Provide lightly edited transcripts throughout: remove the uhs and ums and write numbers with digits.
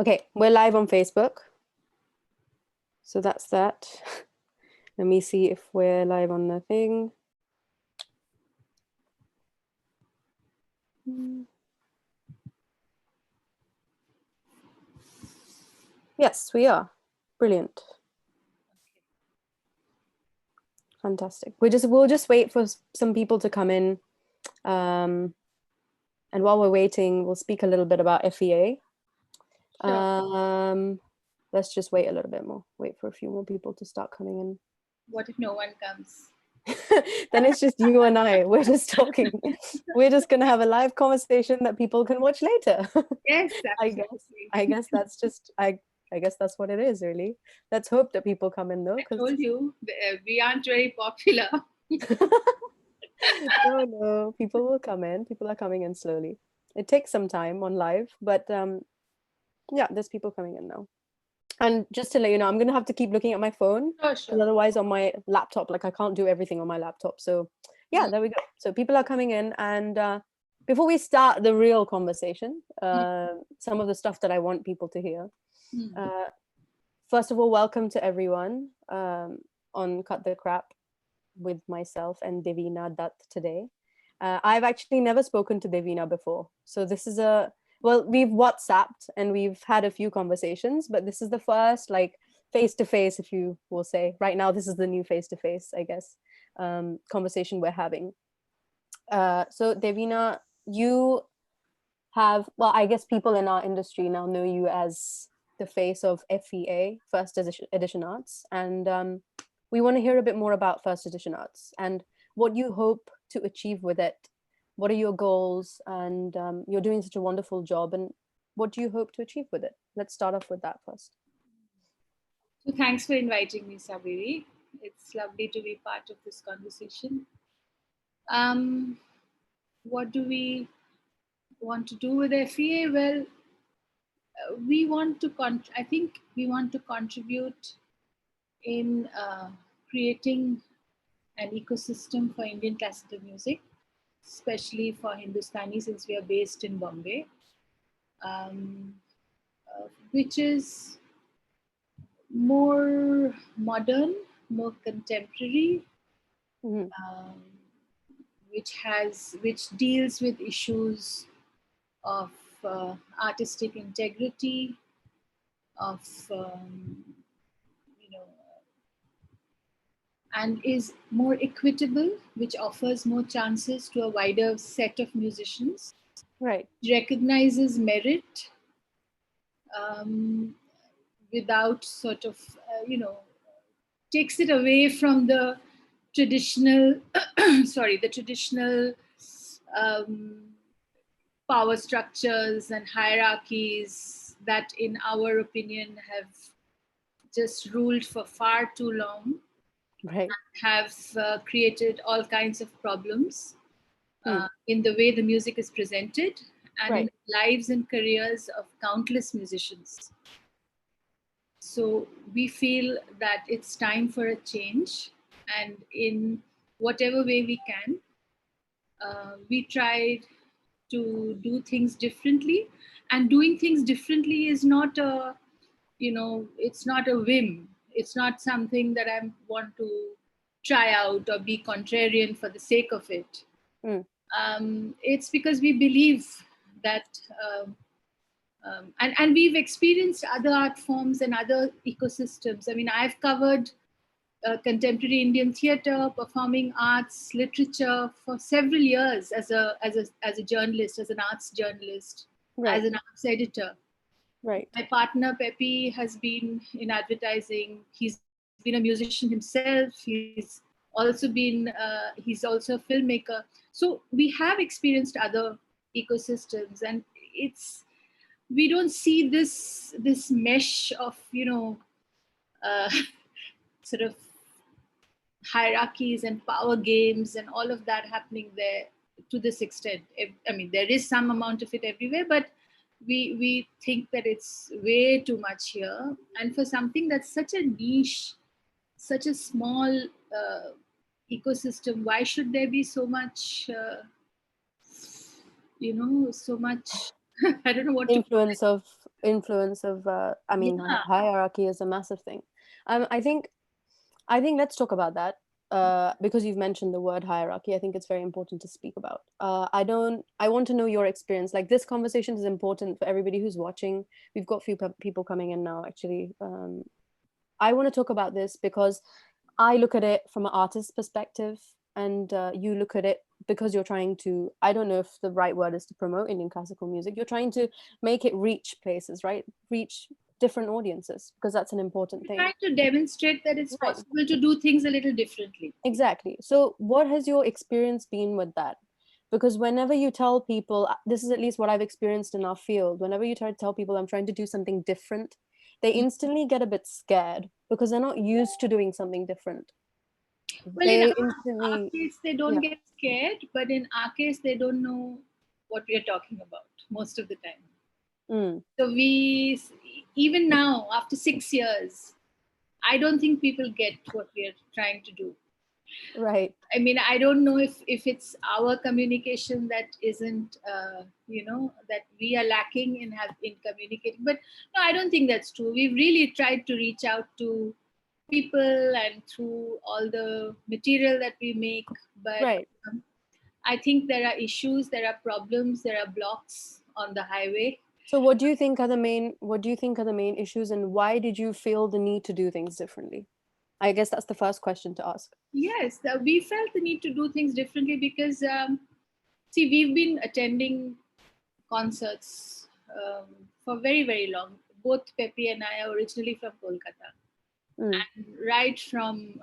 Okay, we're live on Facebook. So that's that. Let me see if we're live on the thing. Yes, we are. Brilliant. Fantastic. We'll just wait for some people to come in. And while we're waiting, we'll speak a little bit about FEA. Sure. Let's just wait a little bit more. Wait for a few more people to start coming in. What if no one comes? Then it's just you and I. We're just talking. We're just gonna have a live conversation that people can watch later. Yes, absolutely. I guess that's just I guess that's what it is, really. Let's hope that people come in though. I told you we aren't very popular. No, people will come in. People are coming in slowly. It takes some time on live, but yeah, there's people coming in now. And just to let you know, I'm gonna have to keep looking at my phone, because otherwise on my laptop, like I can't do everything on my laptop. So yeah, there we go. So people are coming in, and before we start the real conversation, some of the stuff that I want people to hear. First of all, welcome to everyone on Cut the Crap with myself and Devina Dutt today. I've actually never spoken to Devina before. So this is well, we've WhatsApped and we've had a few conversations, but this is the first like face-to-face, if you will say. Right now, this is the new face-to-face, I guess, conversation we're having. So Devina, you have, well, I guess people in our industry now know you as the face of FEA, First Edition Arts. And we want to hear a bit more about First Edition Arts and what you hope to achieve with it. What are your goals? And you're doing such a wonderful job. And what do you hope to achieve with it? Let's start off with that first. So thanks for inviting me, Saberi. It's lovely to be part of this conversation. What do we want to do with FEA? Well, we want to I think we want to contribute in creating an ecosystem for Indian classical music, especially for Hindustani, since we are based in Bombay, which is more modern, more contemporary, which deals with issues of artistic integrity, of and is more equitable, which offers more chances to a wider set of musicians. Right. Recognizes merit without sort of, takes it away from the traditional, the traditional power structures and hierarchies that, in our opinion, have just ruled for far too long. Right. Have created all kinds of problems in the way the music is presented and in the lives and careers of countless musicians. So we feel that it's time for a change, and in whatever way we can, we tried to do things differently. And doing things differently is not a, it's not a whim. It's not something that I want to try out or be contrarian for the sake of it. It's because we believe that, and we've experienced other art forms and other ecosystems. I mean, I've covered contemporary Indian theatre, performing arts, literature for several years as a journalist, as an arts journalist, as an arts editor. Right. My partner Pepe has been in advertising. He's been a musician himself. He's also a filmmaker. So we have experienced other ecosystems, and we don't see this mesh of sort of hierarchies and power games and all of that happening there to this extent. I mean, there is some amount of it everywhere, but we think that it's way too much here. And for something that's such a niche, such a small ecosystem, why should there be so much, so much, I don't know what influence of influence of hierarchy is a massive thing. I think let's talk about that, because you've mentioned the word hierarchy. I think it's very important to speak about. I want to know your experience. Like, this conversation is important for everybody who's watching. We've got few people coming in now, actually. I want to talk about this because I look at it from an artist's perspective, and you look at it because you're trying to, I don't know if the right word is to promote Indian classical music. You're trying to make it reach places, right? Reach different audiences, because that's an important thing. Trying to demonstrate that it's possible to do things a little differently. Exactly. So what has your experience been with that? Because whenever you tell people, this is at least what I've experienced in our field, whenever you try to tell people I'm trying to do something different, they instantly get a bit scared because they're not used to doing something different. Well, in our case, they don't get scared, but in our case, they don't know what we are talking about most of the time. So even now, after 6 years, I don't think people get what we are trying to do. Right. I mean, I don't know if it's our communication that isn't, that we are lacking in communicating. But no, I don't think that's true. We've really tried to reach out to people and through all the material that we make. But I think there are issues, there are problems, there are blocks on the highway. So what do you think are the main issues, and why did you feel the need to do things differently? I guess that's the first question to ask. Yes, we felt the need to do things differently because, we've been attending concerts for very, very long. Both Pepi and I are originally from Kolkata. And right from,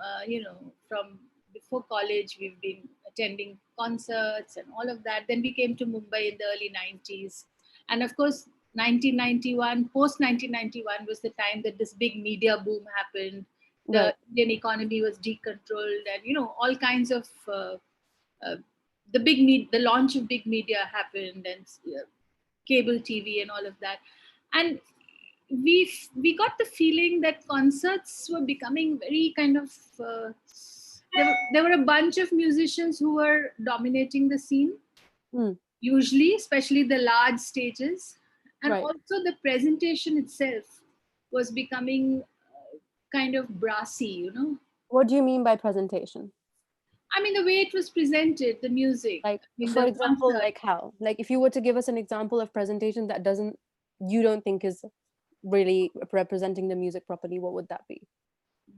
from before college, we've been attending concerts and all of that. Then we came to Mumbai in the early 90s. And of course, 1991, post 1991 was the time that this big media boom happened. The Indian economy was decontrolled, and all kinds of the launch of big media happened, and cable TV and all of that. And we got the feeling that concerts were becoming very kind of there were a bunch of musicians who were dominating the scene, usually, especially the large stages, and also the presentation itself was becoming kind of brassy. What do you mean by presentation? I mean, the way it was presented, the music. Like, for example, like how? Like, if you were to give us an example of presentation that you don't think is really representing the music properly, what would that be?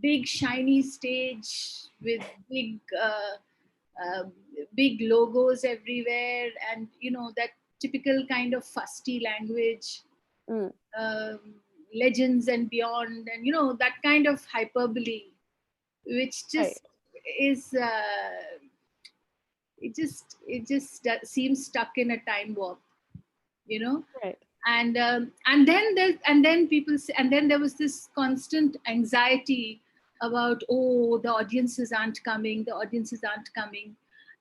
Big shiny stage with big logos everywhere, and that typical kind of fusty language, legends and beyond, and that kind of hyperbole, which just is it just seems stuck in a time warp, and then people say, and then there was this constant anxiety about, the audiences aren't coming,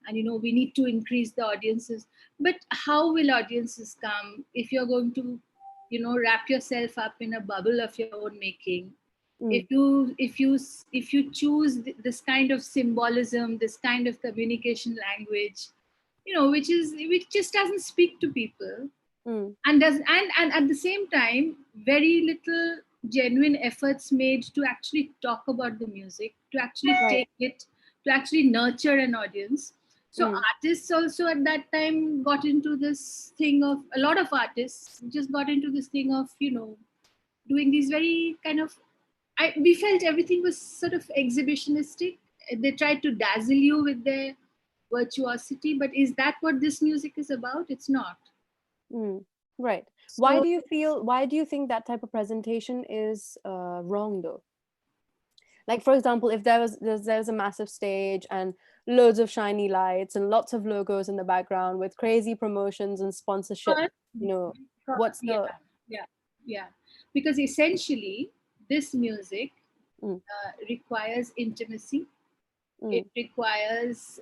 and we need to increase the audiences. But how will audiences come if you're going to wrap yourself up in a bubble of your own making? If you choose this kind of symbolism, this kind of communication language, which just doesn't speak to people, and at the same time, very little genuine efforts made to actually talk about the music, to actually take it, to actually nurture an audience. So artists also at that time got into this thing of, a lot of artists just got into this thing of doing these very kind of, we felt everything was sort of exhibitionistic. They tried to dazzle you with their virtuosity, but is that what this music is about? It's not. Right. So, why do you think that type of presentation is wrong though? Like, for example, if there's a massive stage and loads of shiny lights and lots of logos in the background with crazy promotions and sponsorship, what's the... Yeah. Because essentially, this music requires intimacy. It requires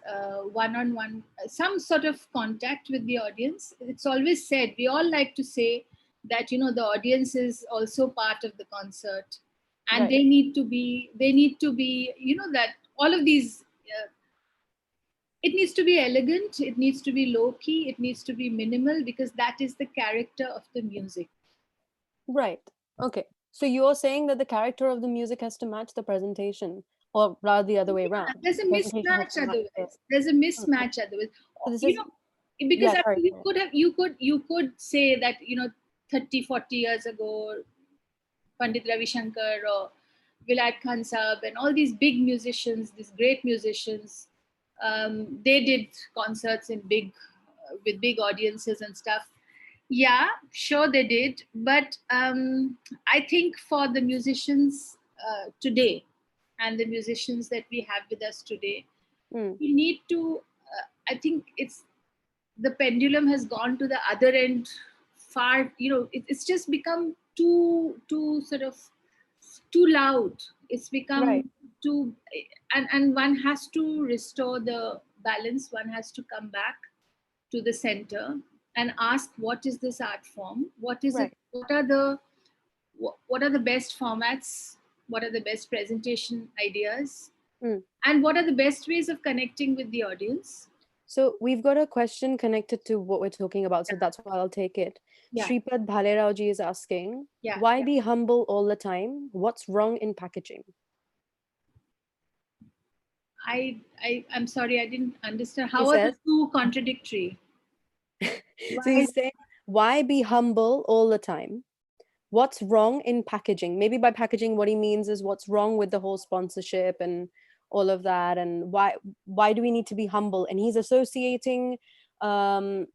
one-on-one, some sort of contact with the audience. It's always said, we all like to say that, the audience is also part of the concert, and they need to be, that all of these, it needs to be elegant, it needs to be low key, it needs to be minimal, because that is the character of the music. Right. Okay. So you're saying that the character of the music has to match the presentation, or rather the other way Yeah, around. there's a The presentation has mismatch to match the. otherwise. There's a Hmm. mismatch otherwise. So this You is, know, because yeah. I Sorry. mean, you could say that, 30, 40 years ago, Pandit Ravi Shankar or Vilayat Khan Saab and all these big musicians, these great musicians, they did concerts in with big audiences and stuff. Yeah, sure they did, but I think for the musicians today and the musicians that we have with us today, Hmm. we need to. I think the pendulum has gone to the other end far. It's just become too sort of too loud. It's Right. become too, and one has to restore the balance. One has to come back to the center and ask, what is this art form? What is it? Right. What are the best formats? What are the best presentation ideas? Hmm. And what are the best ways of connecting with the audience? So we've got a question connected to what we're talking about, so that's why I'll take it. Yeah, Shripad Bhalerao is asking, yeah. why be humble all the time? What's wrong in packaging? I'm sorry, I didn't understand. He How are the says, two contradictory? so Why? he's saying, why be humble all the time? What's wrong in packaging? Maybe by packaging, what he means is what's wrong with the whole sponsorship and all of that, and why do we need to be humble? And he's associating um,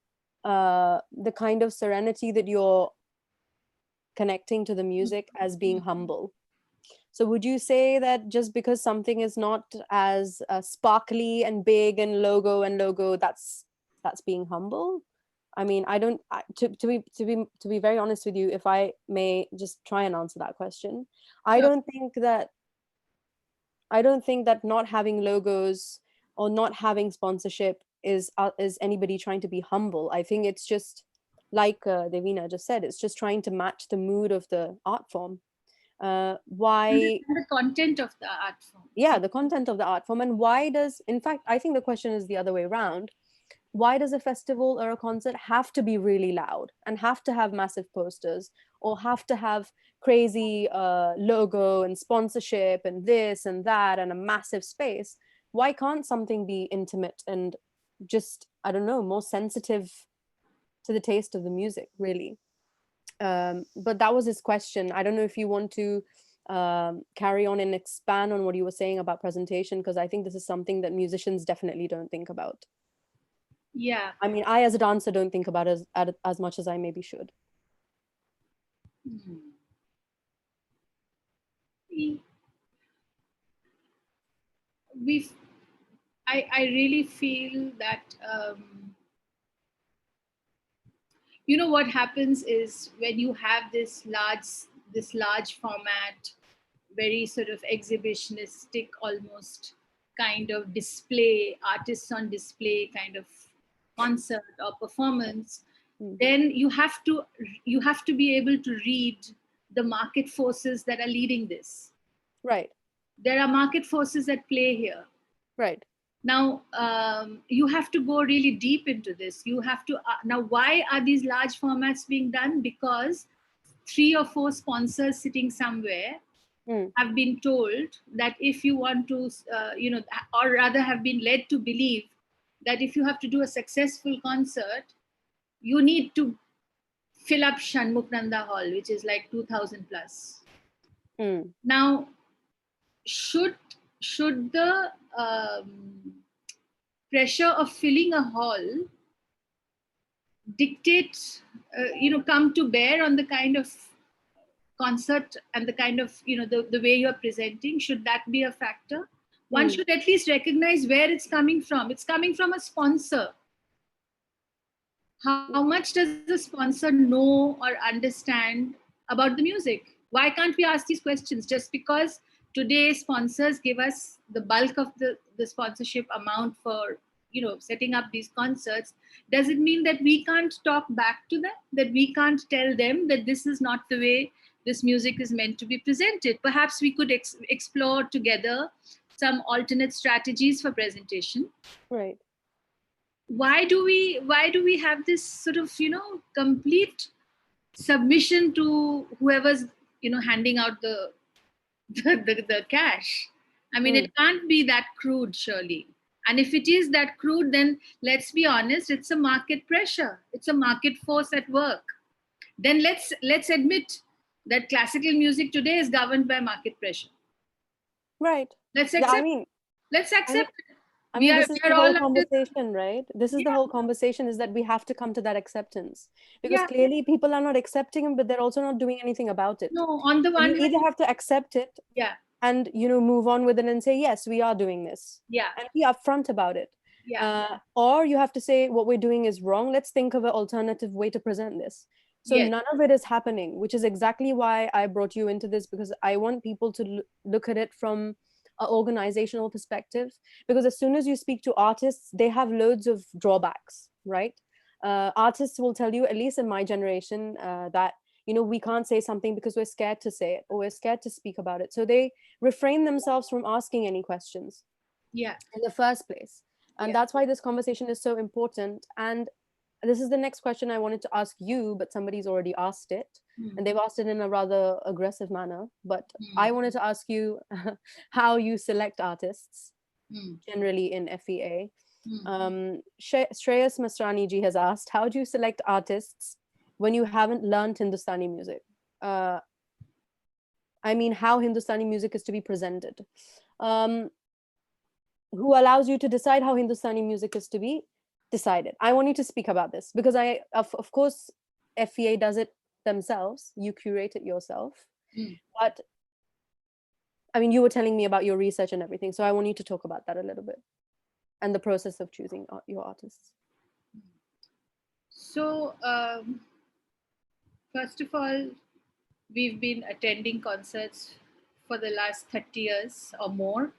the kind of serenity that you're connecting to the music as being humble. So would you say that just because something is not as sparkly and big and logo, that's being humble? I mean, I don't to be very honest with you, if I may just try and answer that question. I Sure. don't think that I don't think that not having logos or not having sponsorship is anybody trying to be humble. I think it's just like Devina just said, it's just trying to match the mood of the art form. Why And the content of the art form. Yeah, the content of the art form. And why does, in fact, I think the question is the other way around. Why does a festival or a concert have to be really loud and have to have massive posters or have to have crazy logo and sponsorship and this and that and a massive space? Why can't something be intimate and just, I don't know, more sensitive to the taste of the music, really? But that was his question. I don't know if you want to carry on and expand on what you were saying about presentation, because I think this is something that musicians definitely don't think about. Yeah. I mean, I as a dancer don't think about it as much as I maybe should. Mhm. We've I really feel that what happens is when you have this large format, very sort of exhibitionistic, almost kind of display, artists on display kind of concert or performance, Mm. then you have to be able to read the market forces that are leading this. Right, There are market forces at play here. right. Now, you have to go really deep into this. You have to now. Why are these large formats being done? Because 3 or 4 sponsors sitting somewhere Mm. have been told that if you want to, or rather have been led to believe that if you have to do a successful concert, you need to fill up Shanmukh Hall, which is like 2,000 plus. Mm. Now, should the pressure of filling a hall dictate, come to bear on the kind of concert and the kind of, the way you're presenting? Should that be a factor? One Mm. should at least recognize where it's coming from. It's coming from a sponsor. How much does the sponsor know or understand about the music? Why can't we ask these questions? Just because today sponsors give us the bulk of the sponsorship amount for setting up these concerts, does it mean that we can't talk back to them, that we can't tell them that this is not the way this music is meant to be presented? Perhaps we could explore together some alternate strategies for presentation. Right. Why do we have this sort of complete submission to whoever's, handing out the cash. I mean, it can't be that crude, surely. And if it is that crude, then let's be honest, it's a market pressure. It's a market force at work. Then let's admit that classical music today is governed by market pressure. Right. Let's accept. Let's accept. This is the whole conversation, right? This is the whole conversation, is that we have to come to that acceptance, because clearly people are not accepting it, but they're also not doing anything about it. No, on the one hand, you either have to accept it, and move on with it and say, yes, we are doing this, and be upfront about it. Or you have to say, what we're doing is wrong. Let's think of an alternative way to present this. So none of it is happening, which is exactly why I brought you into this, because I want people to look at it from an organizational perspective, because as soon as you speak to artists, they have loads of drawbacks, right? Artists will tell you, at least in my generation, that we can't say something because we're scared to say it, or we're scared to speak about it, so they refrain themselves from asking any questions in the first place. And that's why this conversation is so important. And this is the next question I wanted to ask you, but somebody's already asked it, and they've asked it in a rather aggressive manner. But I wanted to ask you how you select artists generally in FEA. Shreyas Masrani ji has asked, how do you select artists when you haven't learned Hindustani music? I mean, how Hindustani music is to be presented. Who allows you to decide how Hindustani music is to be decided? I want you to speak about this, because of course, FEA does it themselves. You curate it yourself. But I mean, you were telling me about your research and everything, so I want you to talk about that a little bit, and the process of choosing your artists. So, first of all, we've been attending concerts for the last 30 years or more,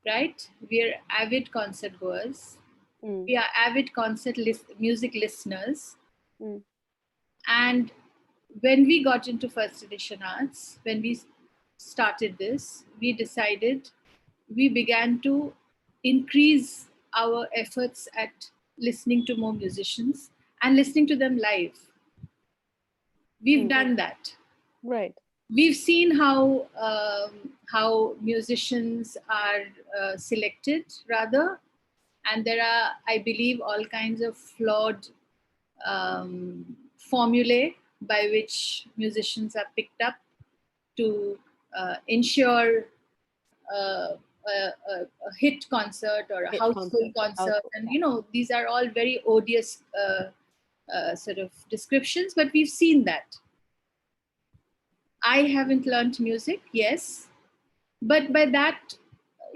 right? We're avid concert goers. We are avid music listeners. And when we got into first edition arts, when we started this, we began to increase our efforts at listening to more musicians and listening to them live. We've done that. Right. We've seen how musicians are selected, rather, and there are, I believe, all kinds of flawed formulae by which musicians are picked up to ensure a hit concert or a houseful concert. And these are all very odious sort of descriptions, but we've seen that. I haven't learned music, yes, but by that,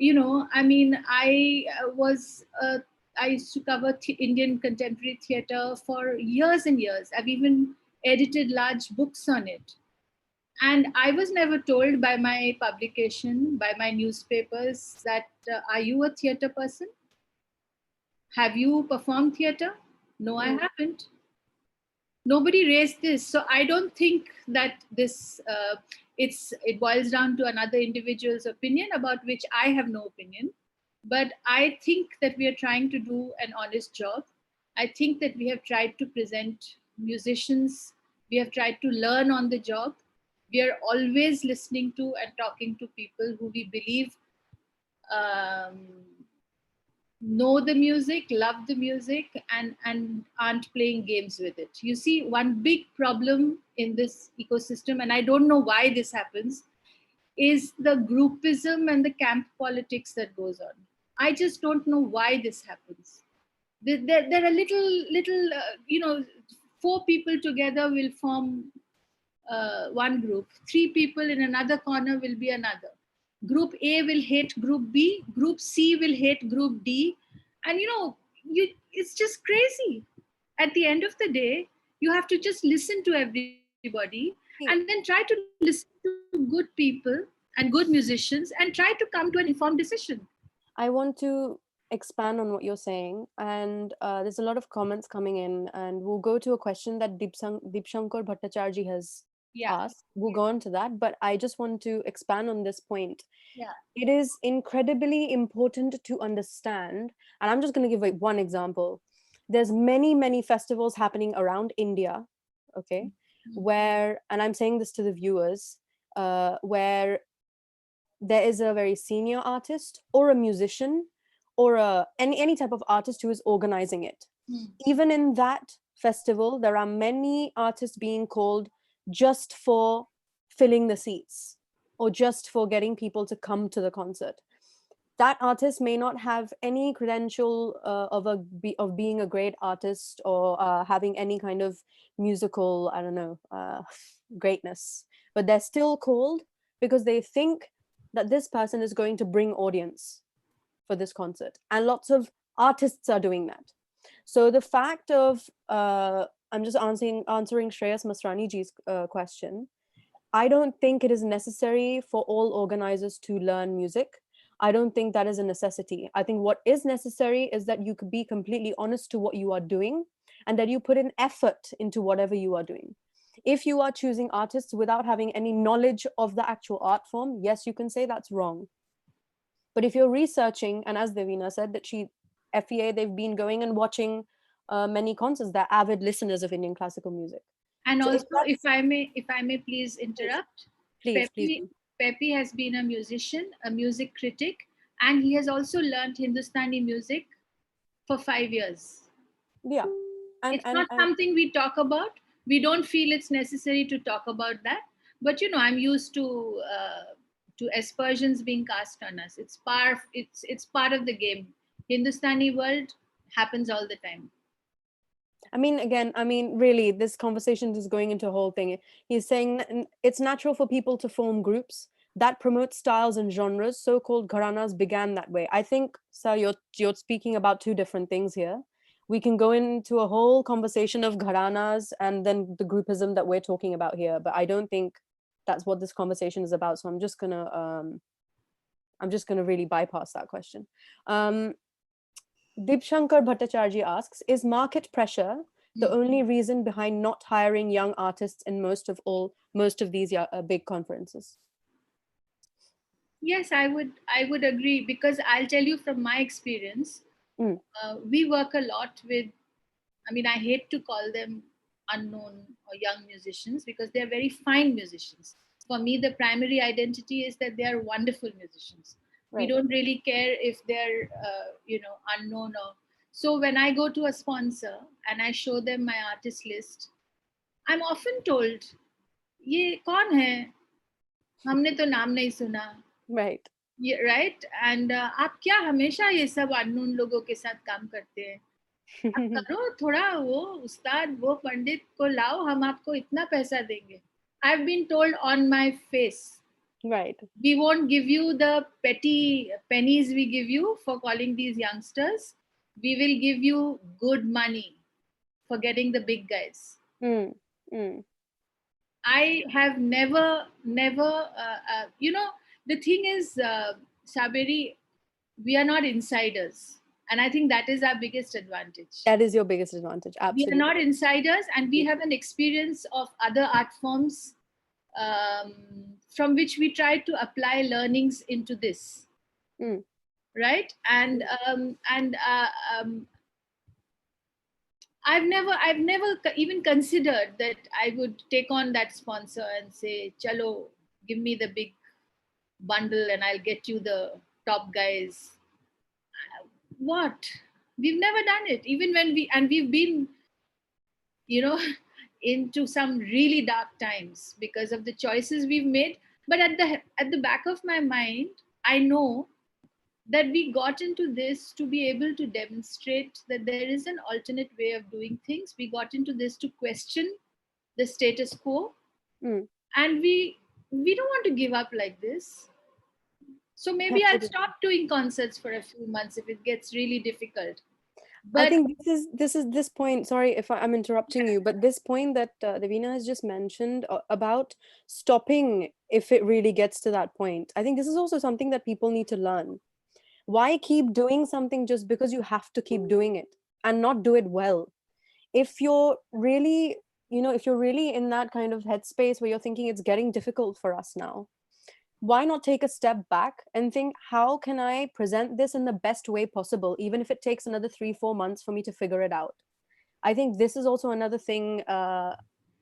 I mean, I used to cover Indian contemporary theatre for years and years. I've even edited large books on it. And I was never told by my publication, by my newspapers, that are you a theatre person? Have you performed theatre? No, I haven't. Nobody raised this. So I don't think that this, it boils down to another individual's opinion, about which I have no opinion. But I think that we are trying to do an honest job. I think that we have tried to present musicians. We have tried to learn on the job. We are always listening to and talking to people who we believe know the music, love the music, and aren't playing games with it. You see, one big problem in this ecosystem, and I don't know why this happens, is the groupism and the camp politics that goes on. I just don't know why this happens. There are little, 4 people together will form one group. 3 people in another corner will be another. Group A will hate Group B. Group C will hate Group D. And it's just crazy. At the end of the day, you have to just listen to everybody and then try to listen to good people and good musicians and try to come to an informed decision. I want to expand on what you're saying, and there's a lot of comments coming in, and we'll go to a question that Deepshankar Bhattacharya has asked. We'll go on to that, but I just want to expand on this point. It is incredibly important to understand, and I'm just going to give one example. There's many festivals happening around India, okay, where, and I'm saying this to the viewers, where there is a very senior artist or a musician or any type of artist who is organizing it. Even in that festival, there are many artists being called just for filling the seats or just for getting people to come to the concert. That artist may not have any credential of being a great artist or having any kind of musical, I don't know, greatness, but they're still called because they think that this person is going to bring audience for this concert, and lots of artists are doing that. So the fact of I'm just answering Shreyas Masrani ji's question. I don't think it is necessary for all organizers to learn music. I don't think that is a necessity. I think what is necessary is that you could be completely honest to what you are doing and that you put in effort into whatever you are doing. If you are choosing artists without having any knowledge of the actual art form, yes, you can say that's wrong. But if you're researching, and as Devina said, that FEA, they've been going and watching many concerts. They're avid listeners of Indian classical music. And So also, if I may please interrupt, please. Pepi has been a musician, a music critic, and he has also learned Hindustani music for 5 years. Yeah. It's not something we talk about. We don't feel it's necessary to talk about that. But I'm used to aspersions being cast on us. It's part of the game. Hindustani world happens all the time. Really, this conversation is going into a whole thing. He's saying it's natural for people to form groups that promote styles and genres. So-called gharanas began that way. I think, sir, you're speaking about two different things here. We can go into a whole conversation of gharanas and then the groupism that we're talking about here, but I don't think that's what this conversation is about. So I'm just gonna really bypass that question. Dibshankar Bhattacharya asks, is market pressure the only reason behind not hiring young artists in most of these big conferences? Yes, I would agree, because I'll tell you from my experience, we work a lot with, I hate to call them unknown or young musicians because they're very fine musicians. For me, the primary identity is that they are wonderful musicians. Right. We don't really care if they're, unknown or. So when I go to a sponsor and I show them my artist list, I'm often told, "Ye kaun hai? हमने तो नाम नहीं सुना." Right. Yeah, right. And आप क्या हमेशा ये सब अननोन लोगों के साथ काम करते हैं? आप करो थोड़ा, वो उस्ताद, वो पंडित को लाओ, हम आपको इतना पैसा देंगे. I've been told on my face. Right. We won't give you the petty pennies we give you for calling these youngsters. We will give you good money for getting the big guys. I have never, the thing is, Saberi, we are not insiders. And I think that is our biggest advantage. That is your biggest advantage, absolutely. We are not insiders, and we have an experience of other art forms from which we try to apply learnings into this. Right? And I've never even considered that I would take on that sponsor and say, "Chalo, give me the big bundle and I'll get you the top guys." What? We've never done it. Even when we've been, into some really dark times because of the choices we've made. But at the back of my mind, I know that we got into this to be able to demonstrate that there is an alternate way of doing things. We got into this to question the status quo, and we don't want to give up like this. So maybe I'll stop doing concerts for a few months if it gets really difficult. But I think this point, sorry if I'm interrupting you, but this point that Devina has just mentioned about stopping if it really gets to that point, I think this is also something that people need to learn. Why keep doing something just because you have to keep doing it and not do it well? If you're really, if you're really in that kind of headspace where you're thinking it's getting difficult for us now, why not take a step back and think, how can I present this in the best way possible, even if it takes another 3-4 months for me to figure it out? I think this is also another thing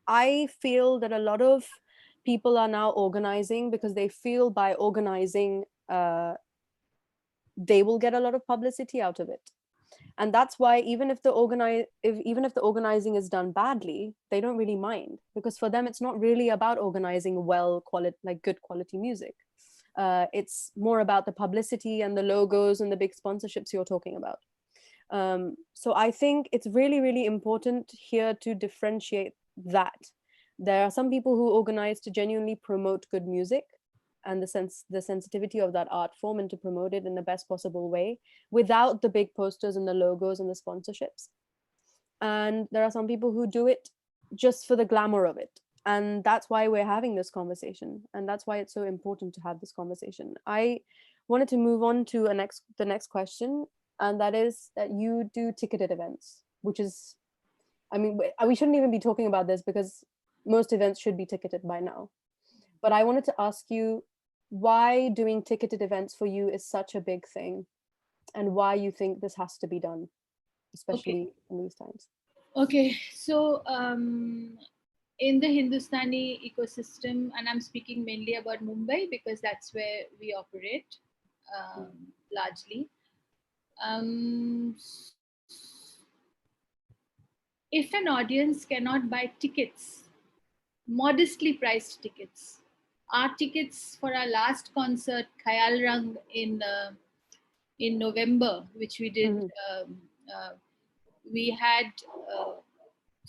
I feel that a lot of people are now organizing because they feel by organizing, they will get a lot of publicity out of it. And that's why even if even if the organizing is done badly, they don't really mind, because for them it's not really about organizing like good quality music. It's more about the publicity and the logos and the big sponsorships you're talking about. So I think it's really, really important here to differentiate that. There are some people who organize to genuinely promote good music and the sensitivity of that art form, and to promote it in the best possible way without the big posters and the logos and the sponsorships. And there are some people who do it just for the glamour of it. And that's why we're having this conversation. And that's why it's so important to have this conversation. I wanted to move on to the next question. And that is that you do ticketed events, which is, I mean, we shouldn't even be talking about this because most events should be ticketed by now. But I wanted to ask you why doing ticketed events for you is such a big thing, and why you think this has to be done, especially in these times. Okay, so in the Hindustani ecosystem, and I'm speaking mainly about Mumbai because that's where we operate largely. If an audience cannot buy tickets, modestly priced tickets, our tickets for our last concert, Khayal Rang, in November, which we did, we had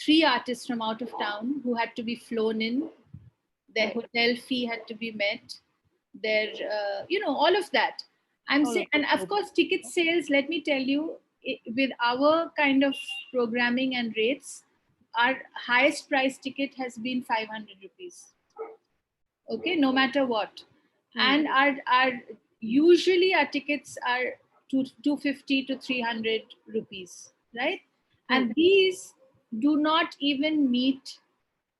3 artists from out of town who had to be flown in. Their hotel fee had to be met. Their, all of that. I'm saying, and of course, ticket sales. Let me tell you, with our kind of programming and rates, our highest price ticket has been 500 rupees. Okay, no matter what. And our usually our tickets are 250 to 300 rupees, right? And these do not even meet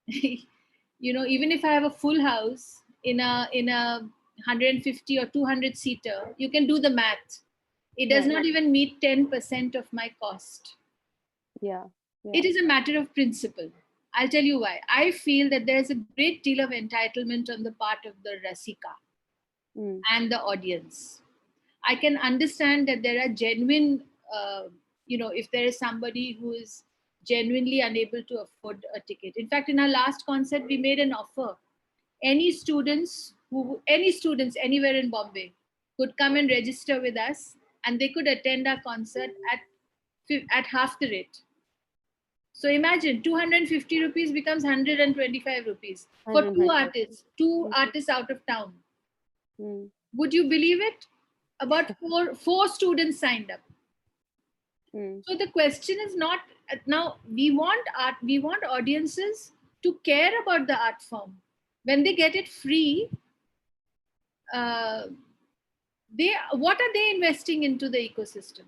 even if I have a full house in a 150 or 200 seater, you can do the math. It does not even meet 10% of my cost. Yeah. It is a matter of principle. I'll tell you why. I feel that there's a great deal of entitlement on the part of the Rasika and the audience. I can understand that there are genuine, if there is somebody who is genuinely unable to afford a ticket. In fact, in our last concert, we made an offer. Any students anywhere in Bombay could come and register with us, and they could attend our concert at half the rate. So imagine 250 rupees becomes 125 rupees for two artists out of town. Would you believe it? About four students signed up. So the question is not, now we want audiences to care about the art form. When they get it free, what are they investing into the ecosystem?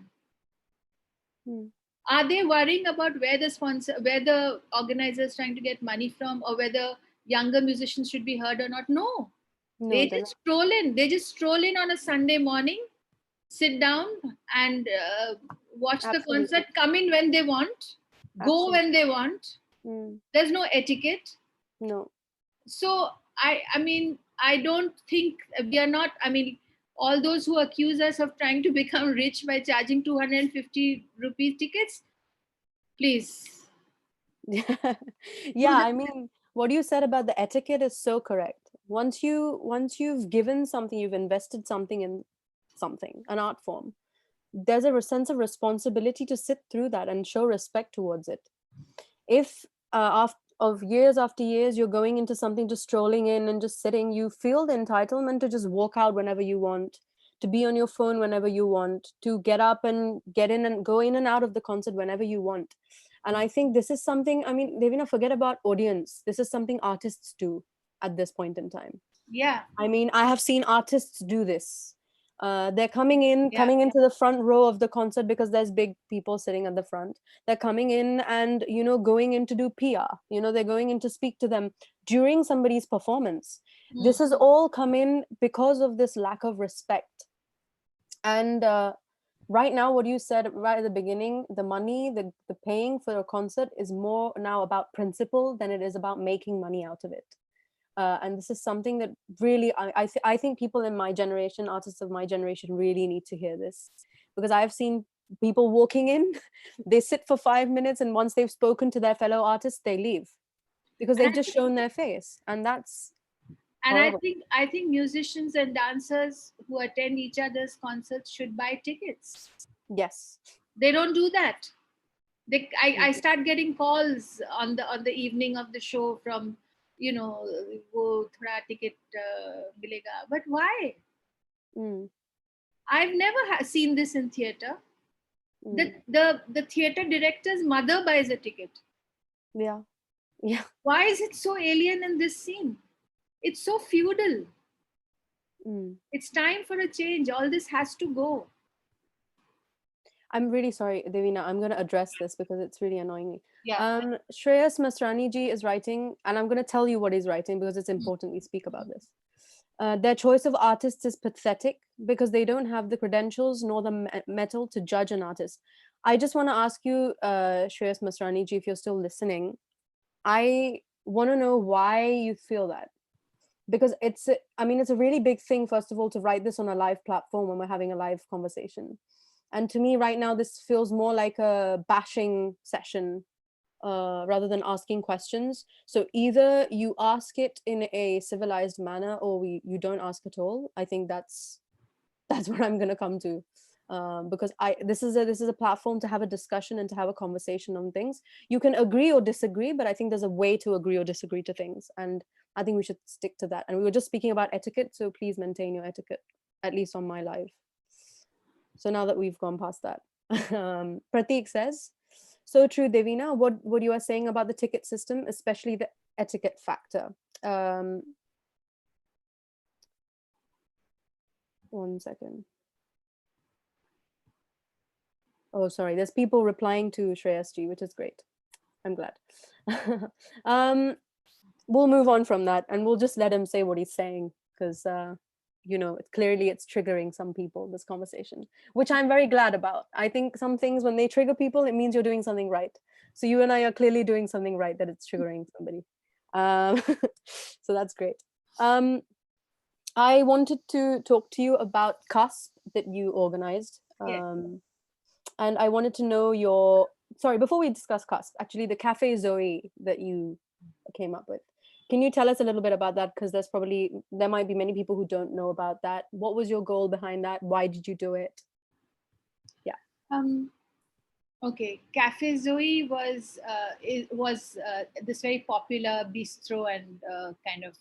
Are they worrying about where the organizer is trying to get money from, or whether younger musicians should be heard or not? No. They just stroll in. They just stroll in on a Sunday morning, sit down and watch the concert, come in when they want, go when they want. There's no etiquette. No. So I mean, I don't think we are not, I mean, all those who accuse us of trying to become rich by charging 250 rupees tickets, please. Yeah, I mean, what you said about the etiquette is so correct. Once you've given something, you've invested something in something, an art form, there's a sense of responsibility to sit through that and show respect towards it. If years after years you're going into something, just strolling in and just sitting, you feel the entitlement to just walk out whenever you want, to be on your phone whenever you want, to get up and get in and go in and out of the concert whenever you want. And I think this is something, I mean, Devina, forget about audience. This is something artists do at this point in time. Yeah. I mean, I have seen artists do this. They're coming into the front row of the concert because there's big people sitting at the front. They're coming in and, going in to do PR. They're going in to speak to them during somebody's performance. This has all come in because of this lack of respect. And right now, what you said right at the beginning, the money, the paying for a concert is more now about principle than it is about making money out of it. And this is something that really I think people in my generation, artists of my generation, really need to hear this, because I've seen people walking in, they sit for 5 minutes, and once they've spoken to their fellow artists, they leave because they've just shown their face, and that's horrible. I think musicians and dancers who attend each other's concerts should buy tickets. Yes. They don't do that. I start getting calls on the evening of the show from, wo thoda ticket milega. But why? I've never seen this in theater. The theater director's mother buys a ticket. Yeah. Why is it so alien in this scene? It's so feudal. It's time for a change. All this has to go. I'm really sorry, Devina. I'm going to address this because it's really annoying me. Yeah. Shreyas Masrani ji is writing, and I'm going to tell you what he's writing because it's important we speak about this. Their choice of artists is pathetic because they don't have the credentials nor the mettle to judge an artist. I just want to ask you, Shreyas Masrani ji, if you're still listening, I want to know why you feel that. Because it's a really big thing, first of all, to write this on a live platform when we're having a live conversation. And to me right now, this feels more like a bashing session rather than asking questions. So either you ask it in a civilized manner or you don't ask at all. I think that's what I'm going to come to. Because this is a platform to have a discussion and to have a conversation on things. You can agree or disagree, but I think there's a way to agree or disagree to things. And I think we should stick to that. And we were just speaking about etiquette, so please maintain your etiquette, at least on my live. So now that we've gone past that, Pratik says, so true, Devina, what you are saying about the ticket system, especially the etiquette factor. One second. Oh, sorry. There's people replying to Shreyas ji, which is great. I'm glad. We'll move on from that and we'll just let him say what he's saying because, clearly it's triggering some people, this conversation, which I'm very glad about. I think some things, when they trigger people, it means you're doing something right. So you and I are clearly doing something right, that it's triggering somebody. So that's great. I wanted to talk to you about CUSP that you organized. And I wanted to know before we discuss CUSP, actually the Cafe Zoe that you came up with. Can you tell us a little bit about that? Because there might be many people who don't know about that. What was your goal behind that? Why did you do it? Yeah. Okay, Cafe Zoe was this very popular bistro and kind of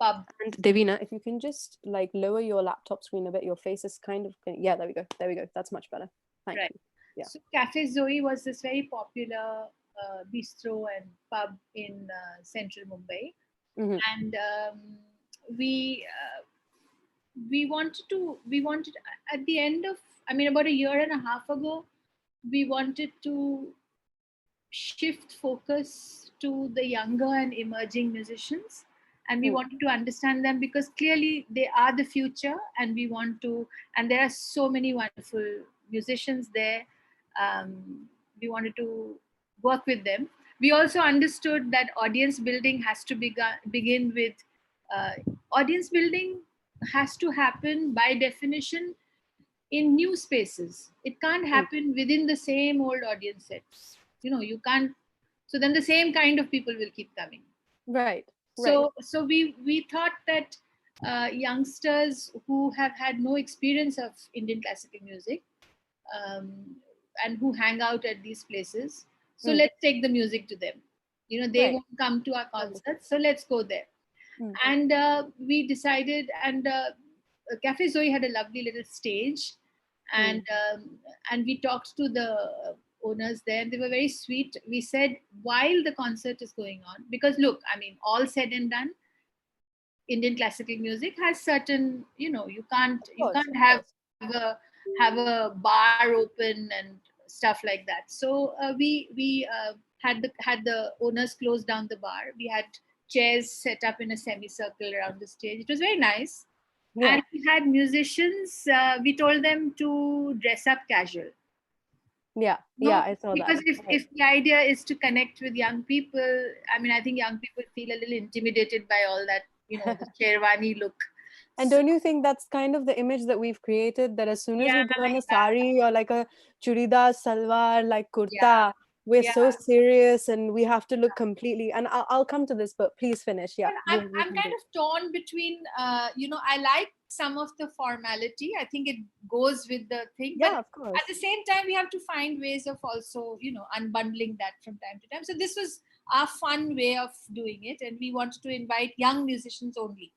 pub. And Devina, if you can just lower your laptop screen a bit, your face is kind of, yeah, there we go. That's much better. Thank you. Yeah. So Cafe Zoe was this very popular bistro and pub in central Mumbai, and we wanted at the end of, about a year and a half ago, we wanted to shift focus to the younger and emerging musicians, and we wanted to understand them because clearly they are the future, and and there are so many wonderful musicians there. We wanted to work with them. We also understood that audience building has to begin with audience building has to happen by definition in new spaces. It can't happen within the same old audience sets. You can't. So then the same kind of people will keep coming. Right. So we thought that youngsters who have had no experience of Indian classical music and who hang out at these places, so let's take the music to them. They won't come to our concerts, so let's go there. And we decided, and Cafe Zoe had a lovely little stage, and we talked to the owners there, and they were very sweet. We said, while the concert is going on, because look, all said and done, Indian classical music has certain, you can't have a bar open and stuff like that. So we had the owners close down the bar. We had chairs set up in a semicircle around the stage. It was very nice. And we had musicians, we told them to dress up casual. I saw because that. if the idea is to connect with young people, I mean, I think young people feel a little intimidated by all that, the Sherwani look. And don't you think that's kind of the image that we've created, that as soon as we put on a sari or like a churidar, salwar, like kurta, we're so serious and we have to look completely, and I'll come to this, but please finish. I'm kind of torn between, I like some of the formality. I think it goes with the thing. But of course. at the same time, we have to find ways of also, unbundling that from time to time. So this was our fun way of doing it. And we wanted to invite young musicians only.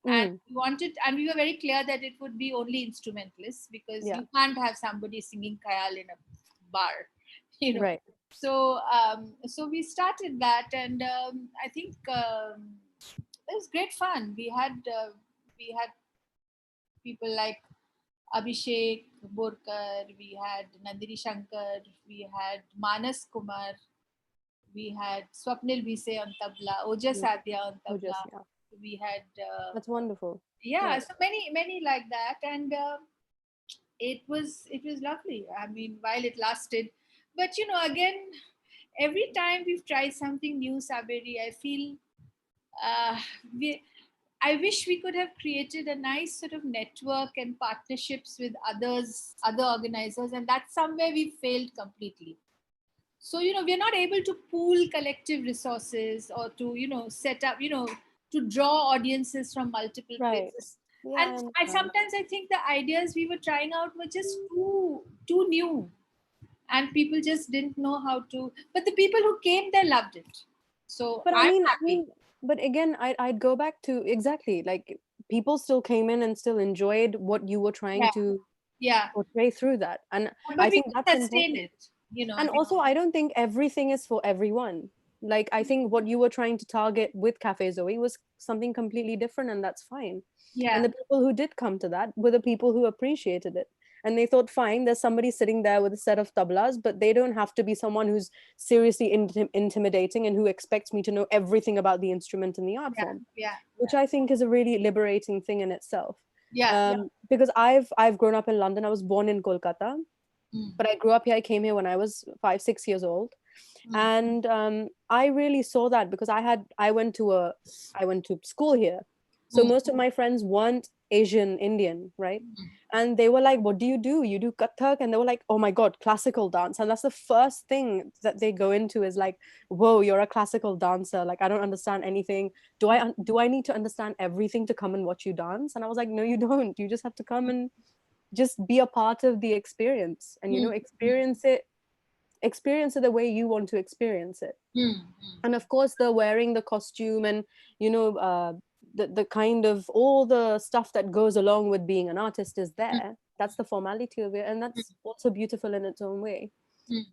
And we were very clear that it would be only instrumentalists, because you can't have somebody singing khayal in a bar, Right. So we started that, and I think it was great fun. We had people like Abhishek Borkar, we had Nandini Shankar, we had Manas Kumar, we had Swapnil Bise on tabla, Ojas Adya on tabla. We had that's wonderful. So many like that, and it was lovely. I mean, while it lasted, but again, every time we've tried something new, Saberi, I feel I wish we could have created a nice sort of network and partnerships with other organizers, and that's somewhere we failed completely. So we're not able to pool collective resources, or to set up to draw audiences from multiple places. And I sometimes think the ideas we were trying out were just too new, and people just didn't know how to. But the people who came there loved it. So but I'm happy. But again, I'd go back to exactly, like, people still came in and still enjoyed what you were trying to portray through that, and but I think that's important. It. And also, I don't think everything is for everyone. Like, I think what you were trying to target with Cafe Zoe was something completely different, and that's fine. And the people who did come to that were the people who appreciated it. And they thought, fine, there's somebody sitting there with a set of tablas, but they don't have to be someone who's seriously intimidating and who expects me to know everything about the instrument and the art form. Which I think is a really liberating thing in itself. Because I've grown up in London. I was born in Kolkata. But I grew up here. I came here when I was 5-6 years old, and I really saw that because I went to school here, so most of my friends weren't Asian Indian, right? And they were like, "What do? You do Kathak?" And they were like, "Oh my God, classical dance!" And that's the first thing that they go into is like, "Whoa, you're a classical dancer! Like, I don't understand anything. Do I need to understand everything to come and watch you dance?" And I was like, "No, you don't. You just have to come and just be a part of the experience, and experience it the way you want to experience it." And of course, the wearing the costume and the kind of all the stuff that goes along with being an artist is there. That's the formality of it, and that's also beautiful in its own way.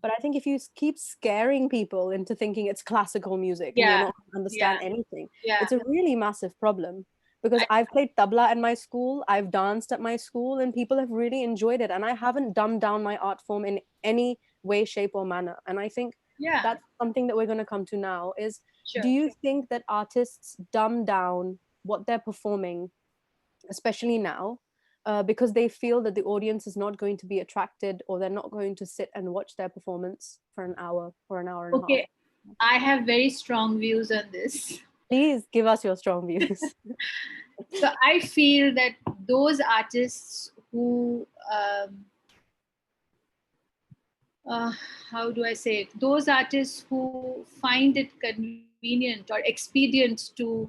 But I think if you keep scaring people into thinking it's classical music and you're not going to understand anything, it's a really massive problem. Because I've played tabla at my school, I've danced at my school, and people have really enjoyed it. And I haven't dumbed down my art form in any way, shape, or manner. And I think that's something that we're going to come to now is, do you think that artists dumb down what they're performing, especially now, because they feel that the audience is not going to be attracted, or they're not going to sit and watch their performance for an hour or an hour and a half? Okay, I have very strong views on this. Please give us your strong views. So I feel that those artists who, how do I say it? Those artists who find it convenient or expedient to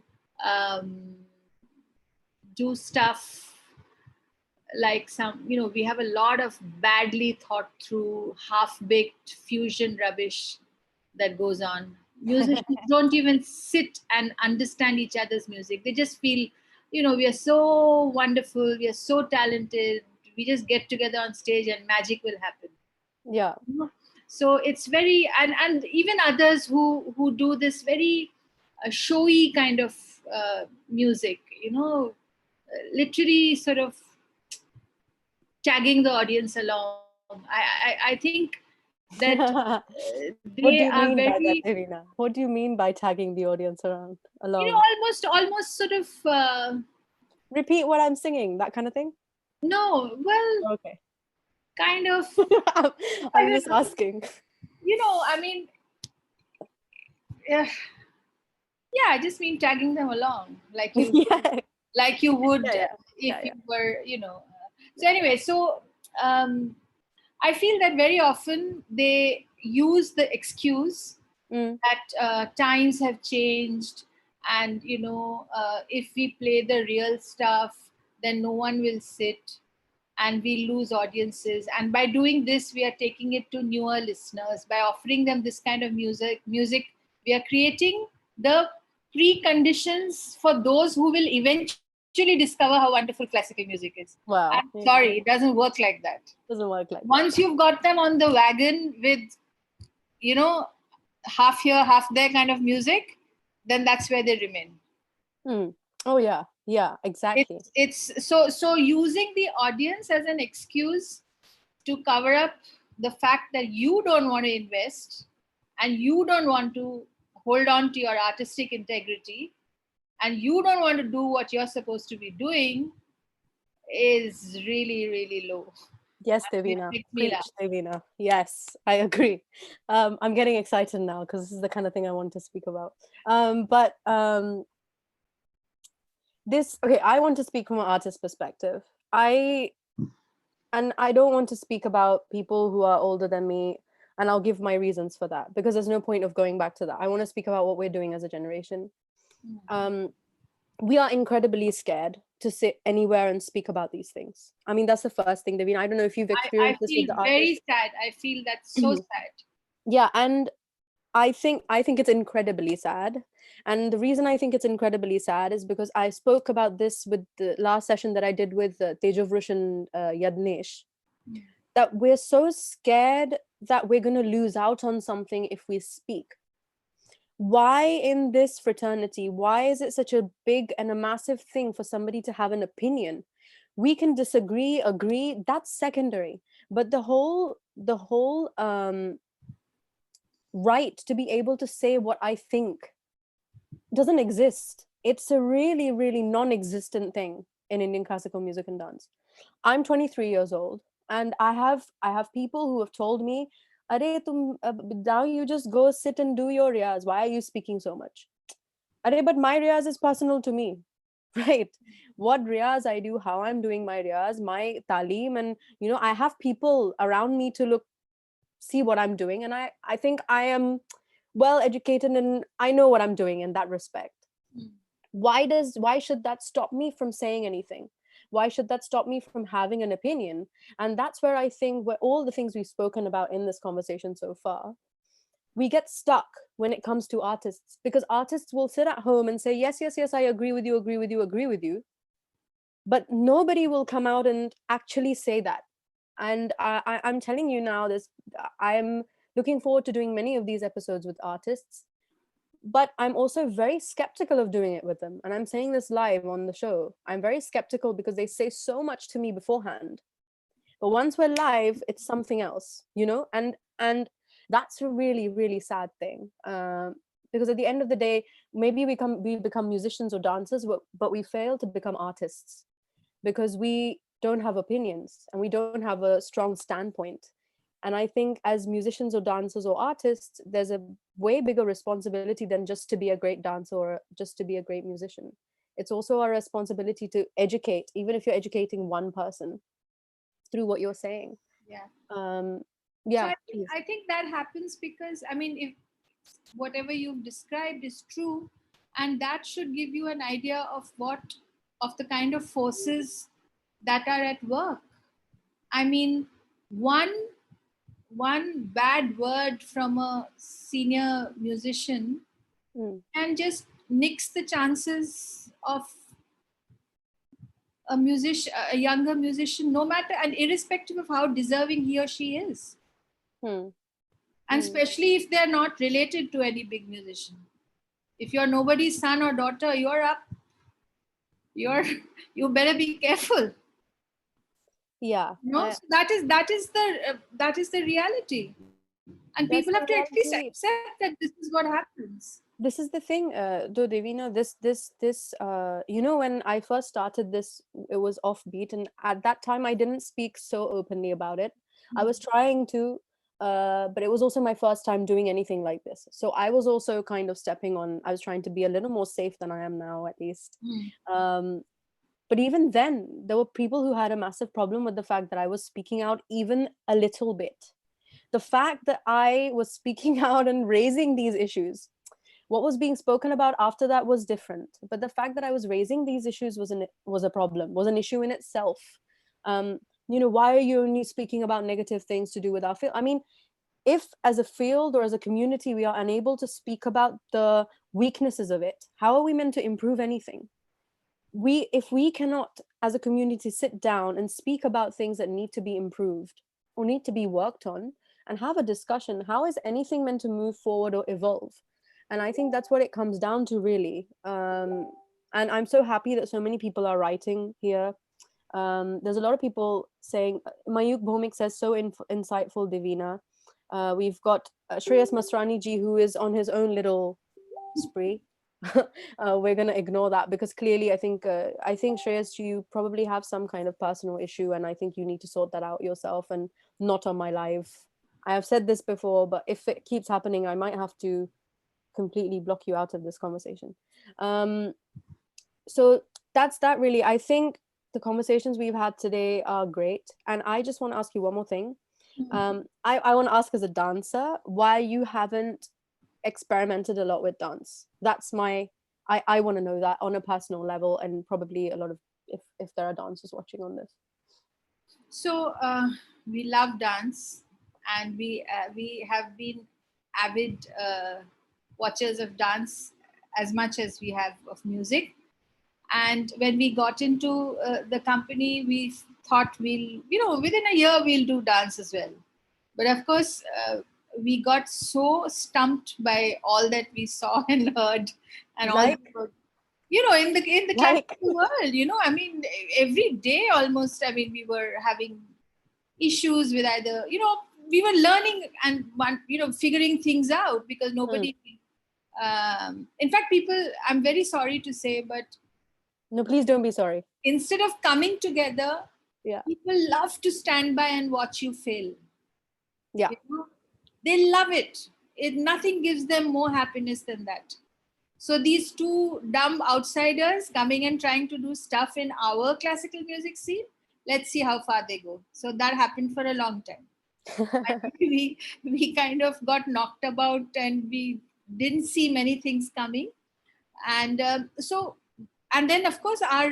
do stuff like we have a lot of badly thought through, half-baked fusion rubbish that goes on. Musicians don't even sit and understand each other's music. They just feel, we are so wonderful, we are so talented, we just get together on stage and magic will happen. Yeah. So it's very, and even others who do this very showy kind of music, literally sort of tagging the audience along. I think that they are very. By that, Devina? What do you mean by tagging the audience along? Almost sort of repeat what I'm singing, that kind of thing? No, well, Okay. kind of. I'm just asking. I mean, yeah, I just mean tagging them along, like you would if you were, So anyway, so I feel that very often they use the excuse that times have changed, and if we play the real stuff, then no one will sit, and we lose audiences. And by doing this, we are taking it to newer listeners. By offering them this kind of music, we are creating the preconditions for those who will eventually discover how wonderful classical music is. Wow. I'm sorry, it doesn't work like that. Doesn't work like Once you've got them on the wagon with, half here, half there kind of music, then that's where they remain. Oh yeah, exactly. It's so using the audience as an excuse to cover up the fact that you don't want to invest, and you don't want to hold on to your artistic integrity, and you don't want to do what you're supposed to be doing, is really, really low. Yes, Devina. Preach, Devina. Yes, I agree. I'm getting excited now because this is the kind of thing I want to speak about. I want to speak from an artist perspective. I don't want to speak about people who are older than me, and I'll give my reasons for that because there's no point of going back to that. I want to speak about what we're doing as a generation. We are incredibly scared to sit anywhere and speak about these things. I mean, that's the first thing, Devina. I don't know if you've experienced this with the artists. I feel very sad. I feel that's so sad. Yeah, and I think it's incredibly sad. And the reason I think it's incredibly sad is because I spoke about this with the last session that I did with Tejavrush and Yadnesh, that we're so scared that we're going to lose out on something if we speak. Why in this fraternity, why is it such a big and a massive thing for somebody to have an opinion? We can disagree, agree, that's secondary. But the whole right to be able to say what I think doesn't exist. It's a really, really non-existent thing in Indian classical music and dance. I'm 23 years old, and I have people who have told me, "Arey, now you just go sit and do your riyaz. Why are you speaking so much?" Arey, but my riyaz is personal to me, right? What riyaz I do, how I'm doing my riyaz, my talim, and I have people around me to see what I'm doing, and I think I am well educated and I know what I'm doing in that respect. Why should that stop me from saying anything? Why should that stop me from having an opinion? And that's where I think where all the things we've spoken about in this conversation so far, we get stuck when it comes to artists, because artists will sit at home and say, yes, I agree with you. But nobody will come out and actually say that. And I'm telling you now, I'm looking forward to doing many of these episodes with artists, but I'm also very skeptical of doing it with them. And I'm saying this live on the show. I'm very skeptical because they say so much to me beforehand. But once we're live, it's something else, and that's a really, really sad thing. Because at the end of the day, maybe we become musicians or dancers, but we fail to become artists because we don't have opinions and we don't have a strong standpoint. And I think as musicians or dancers or artists, there's a way bigger responsibility than just to be a great dancer or just to be a great musician. It's also our responsibility to educate, even if you're educating one person through what you're saying. Yeah. So I think that happens because, if whatever you've described is true, and that should give you an idea of the kind of forces that are at work. One bad word from a senior musician can just nix the chances of a younger musician, no matter, and irrespective of how deserving he or she is. And especially if they're not related to any big musician. If you're nobody's son or daughter, you're up. You better be careful. Yeah. No, so that is the reality, and people have to at least accept that this is what happens. This is the thing, though, Devina. When I first started this, it was offbeat, and at that time, I didn't speak so openly about it. I was trying to, but it was also my first time doing anything like this. So I was also kind of stepping on. I was trying to be a little more safe than I am now, at least. Mm. Um, but even then, there were people who had a massive problem with the fact that I was speaking out even a little bit. The fact that I was speaking out and raising these issues, what was being spoken about after that was different, but the fact that I was raising these issues was a problem, was an issue in itself. um why are you only speaking about negative things to do with our field? I mean, if as a field or as a community we are unable to speak about the weaknesses of it, how are we meant to improve anything? If we cannot as a community sit down and speak about things that need to be improved or need to be worked on and have a discussion, how is anything meant to move forward or evolve? And I think that's what it comes down to, really. And I'm so happy that so many people are writing here. There's a lot of people saying, Mayuk Bhomik says, so insightful, Divina. We've got Shreyas Masrani ji, who is on his own little spree. We're going to ignore that because clearly I think Shreyas, you probably have some kind of personal issue, and I think you need to sort that out yourself and not on my live. I have said this before, but if it keeps happening, I might have to completely block you out of this conversation. So that's that, really. I think the conversations we've had today are great, and I just want to ask you one more thing. I want to ask, as a dancer, why you haven't experimented a lot with dance. That's my I want to know that on a personal level, and probably a lot of, if there are dancers watching on this. So we love dance, and we have been avid watchers of dance as much as we have of music. And when we got into the company, we thought within a year we'll do dance as well. But of course, we got so stumped by all that we saw and heard, and Like, in the classical world, I mean, every day almost, I mean, we were having issues with either, we were learning and figuring things out, because nobody in fact, people, I'm very sorry to say, but no, please don't be sorry. instead of coming together, Yeah. people love to stand by and watch you fail. Yeah. They love it. Nothing gives them more happiness than that. So these two dumb outsiders coming and trying to do stuff in our classical music scene, let's see how far they go. So that happened for a long time. we kind of got knocked about, and we didn't see many things coming. And and then of course our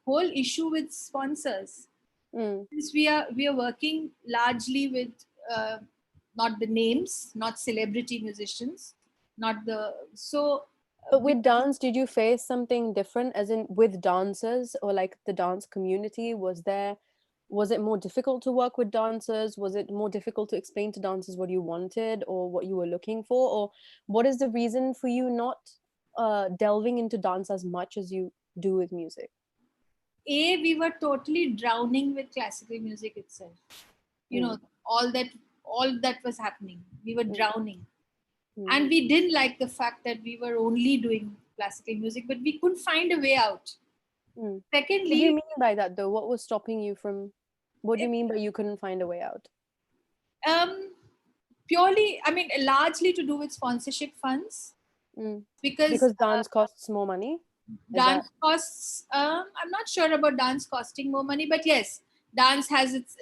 whole issue with sponsors. Since we are working largely with not the names, not celebrity musicians, not the But with dance, did you face something different, as in with dancers or like the dance community? Was it more difficult to work with dancers? Was it more difficult to explain to dancers what you wanted or what you were looking for? Or what is the reason for you not delving into dance as much as you do with music? We were totally drowning with classical music itself. All that was happening. We were drowning. And we didn't like the fact that we were only doing classical music, but we couldn't find a way out. Secondly, what do you mean by that, though? What was stopping you from? What do you mean by you couldn't find a way out? Purely, I mean, largely to do with sponsorship funds. Because dance costs more money. Dance costs. I'm not sure about dance costing more money, but yes, dance has its.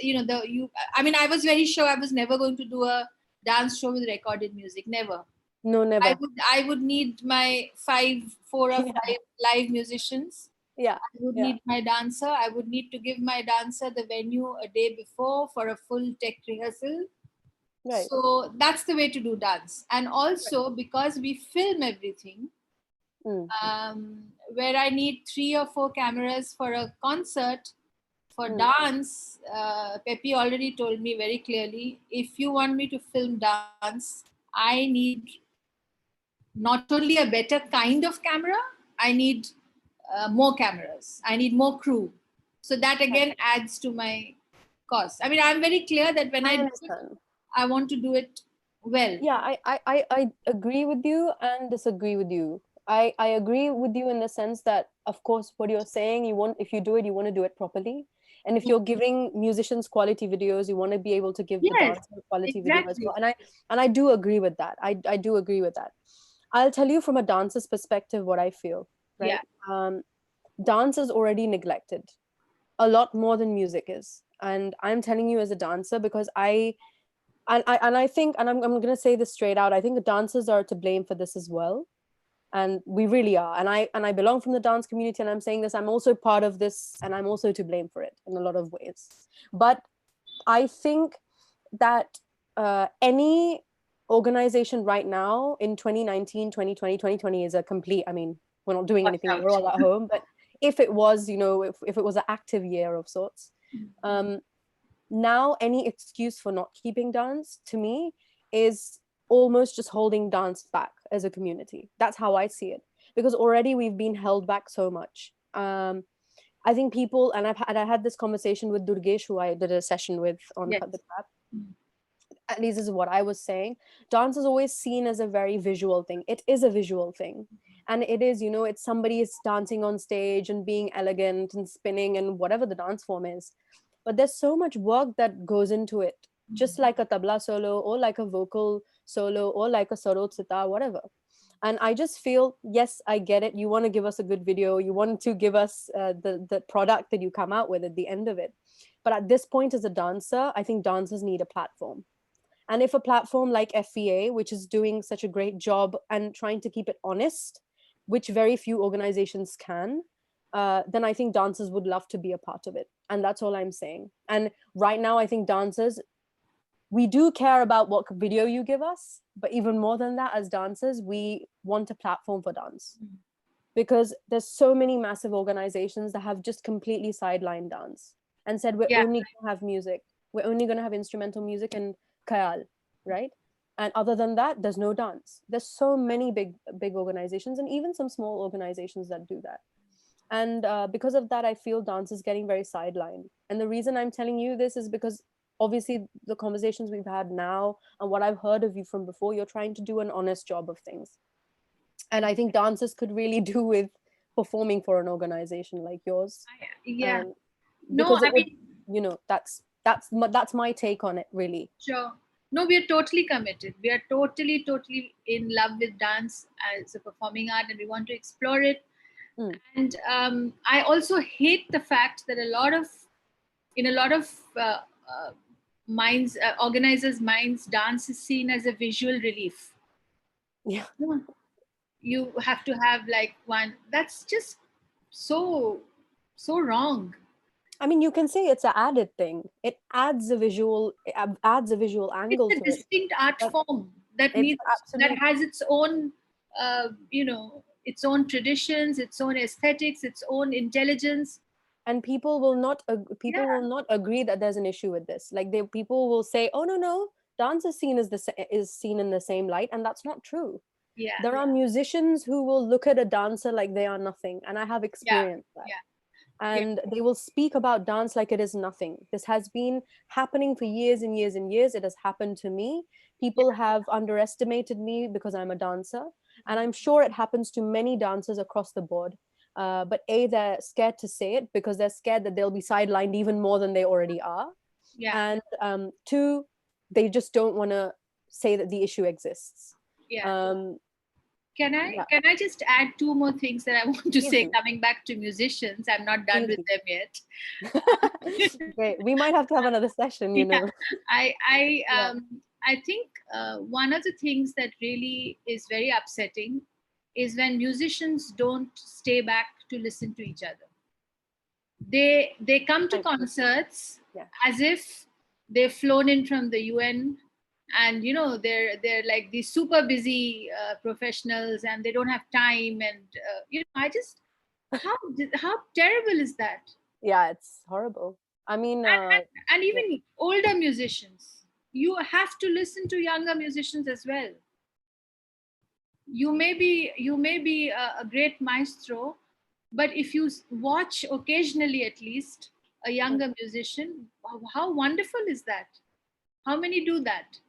I mean, I was very sure I was never going to do a dance show with recorded music. Never. No, never. I would need my four or five live musicians. Yeah. I would need my dancer. I would need to give my dancer the venue a day before for a full tech rehearsal. Right. So that's the way to do dance. And also because we film everything, where I need 3 or 4 cameras for a concert, for dance, Pepe already told me very clearly, if you want me to film dance, I need not only a better kind of camera, I need more cameras. I need more crew. So that again adds to my cost. I mean, I'm very clear that when I do it, I want to do it Well, Yeah, I agree with you and disagree with you. I agree with you in the sense that, of course, what you're saying, if you do it, you want to do it properly. And if you're giving musicians quality videos, you want to be able to give the yes, dancer quality video as exactly. well. And I do agree with that. I do agree with that. I'll tell you from a dancer's perspective what I feel, Yeah. right? Dance is already neglected a lot more than music is. And I'm telling you as a dancer because I think, and I'm going to say this straight out, I think the dancers are to blame for this as well, and we really are. And I belong from the dance community, and I'm saying this, I'm also part of this, and I'm also to blame for it in a lot of ways. But I think that any organization right now in 2019, 2020, 2020 is a complete, I mean, we're not doing Watch anything, we're out. all at home, but if it was, if it was an active year of sorts, um, now any excuse for not keeping dance to me is almost just holding dance back as a community. That's how I see it, because already we've been held back so much. I think people, and I had this conversation with Durgesh, who I did a session with on Yes. Cut the Crap. At least this is what I was saying. Dance is always seen as a very visual thing. It is a visual thing. And it is, it's somebody is dancing on stage and being elegant and spinning and whatever the dance form is. But there's so much work that goes into it, just like a tabla solo or like a vocal solo or like a sarod sitar, whatever. And I just feel, yes, I get it. You want to give us a good video. You want to give us the product that you come out with at the end of it. But at this point, as a dancer, I think dancers need a platform. And if a platform like FEA, which is doing such a great job and trying to keep it honest, which very few organizations can, then I think dancers would love to be a part of it. And that's all I'm saying. And right now, I think dancers, we do care about what video you give us, but even more than that, as dancers, we want a platform for dance. Because there's so many massive organizations that have just completely sidelined dance and said, we're Yeah. only going to have music. We're only going to have instrumental music and khayal, right? And other than that, there's no dance. There's so many big organizations and even some small organizations that do that. And because of that, I feel dance is getting very sidelined. And the reason I'm telling you this is because obviously the conversations we've had now and what I've heard of you from before, you're trying to do an honest job of things. And I think dancers could really do with performing for an organization like yours. Yeah. No, Because I mean, that's my take on it, really. sure. No, we are totally committed. We are totally, totally in love with dance as a performing art, and we want to explore it. Mm. And I also hate the fact that in a lot of minds, organizers' minds, dance is seen as a visual relief. Yeah. You have to have like one. That's just so wrong. I mean, you can say it's an added thing. It adds a visual It's angle a to it. distinct art But form that it's needs that absolutely, has its own its own traditions, its own aesthetics, its own intelligence. and people will not Yeah, people will not agree that there's an issue with this. Like people will say, oh, no, dance is seen is seen in the same light, and that's not true. yeah, There are musicians who will look at a dancer like they are nothing, and I have yeah, experienced that. yeah, yeah, And they will speak about dance like it is nothing. This has been happening for years and years and years. It has happened to me. People have underestimated me because I'm a dancer, and I'm sure it happens to many dancers across the board. But they're scared to say it because they're scared that they'll be sidelined even more than they already are. yeah, And two, they just don't want to say that the issue exists. yeah. Um, yeah, Can I just add two more things that I want to please say do. coming back to musicians? I'm not done Please with do. them yet. Great. We might have to have another session, Yeah, I I Yeah. um I think one of the things that really is very upsetting is when musicians don't stay back to listen to each other. They come to I- concerts yeah. as if they've flown in from the UN, and they're like these super busy professionals, and they don't have time, and I just how terrible is that? Yeah, it's horrible. I mean, And yeah. even older musicians, you have to listen to younger musicians as well. You may be a great maestro, but if you watch occasionally at least a Mm. younger musician, how wonderful is that? How many do that?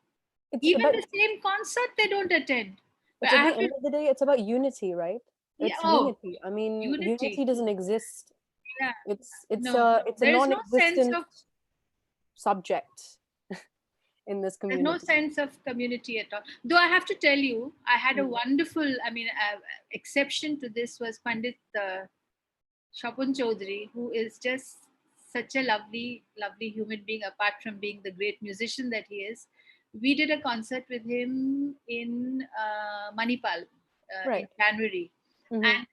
Even the same concert, they don't attend. But at the end of the day, it's about unity, right? It's unity. I mean, unity doesn't exist. Yeah. It's a non-existent subject in this community. There's no sense of community at all. Though I have to tell you, I had a wonderful, exception to this was Pandit Shapun Chaudhary, who is just such a lovely, lovely human being, apart from being the great musician that he is. We did a concert with him in Manipal in January. And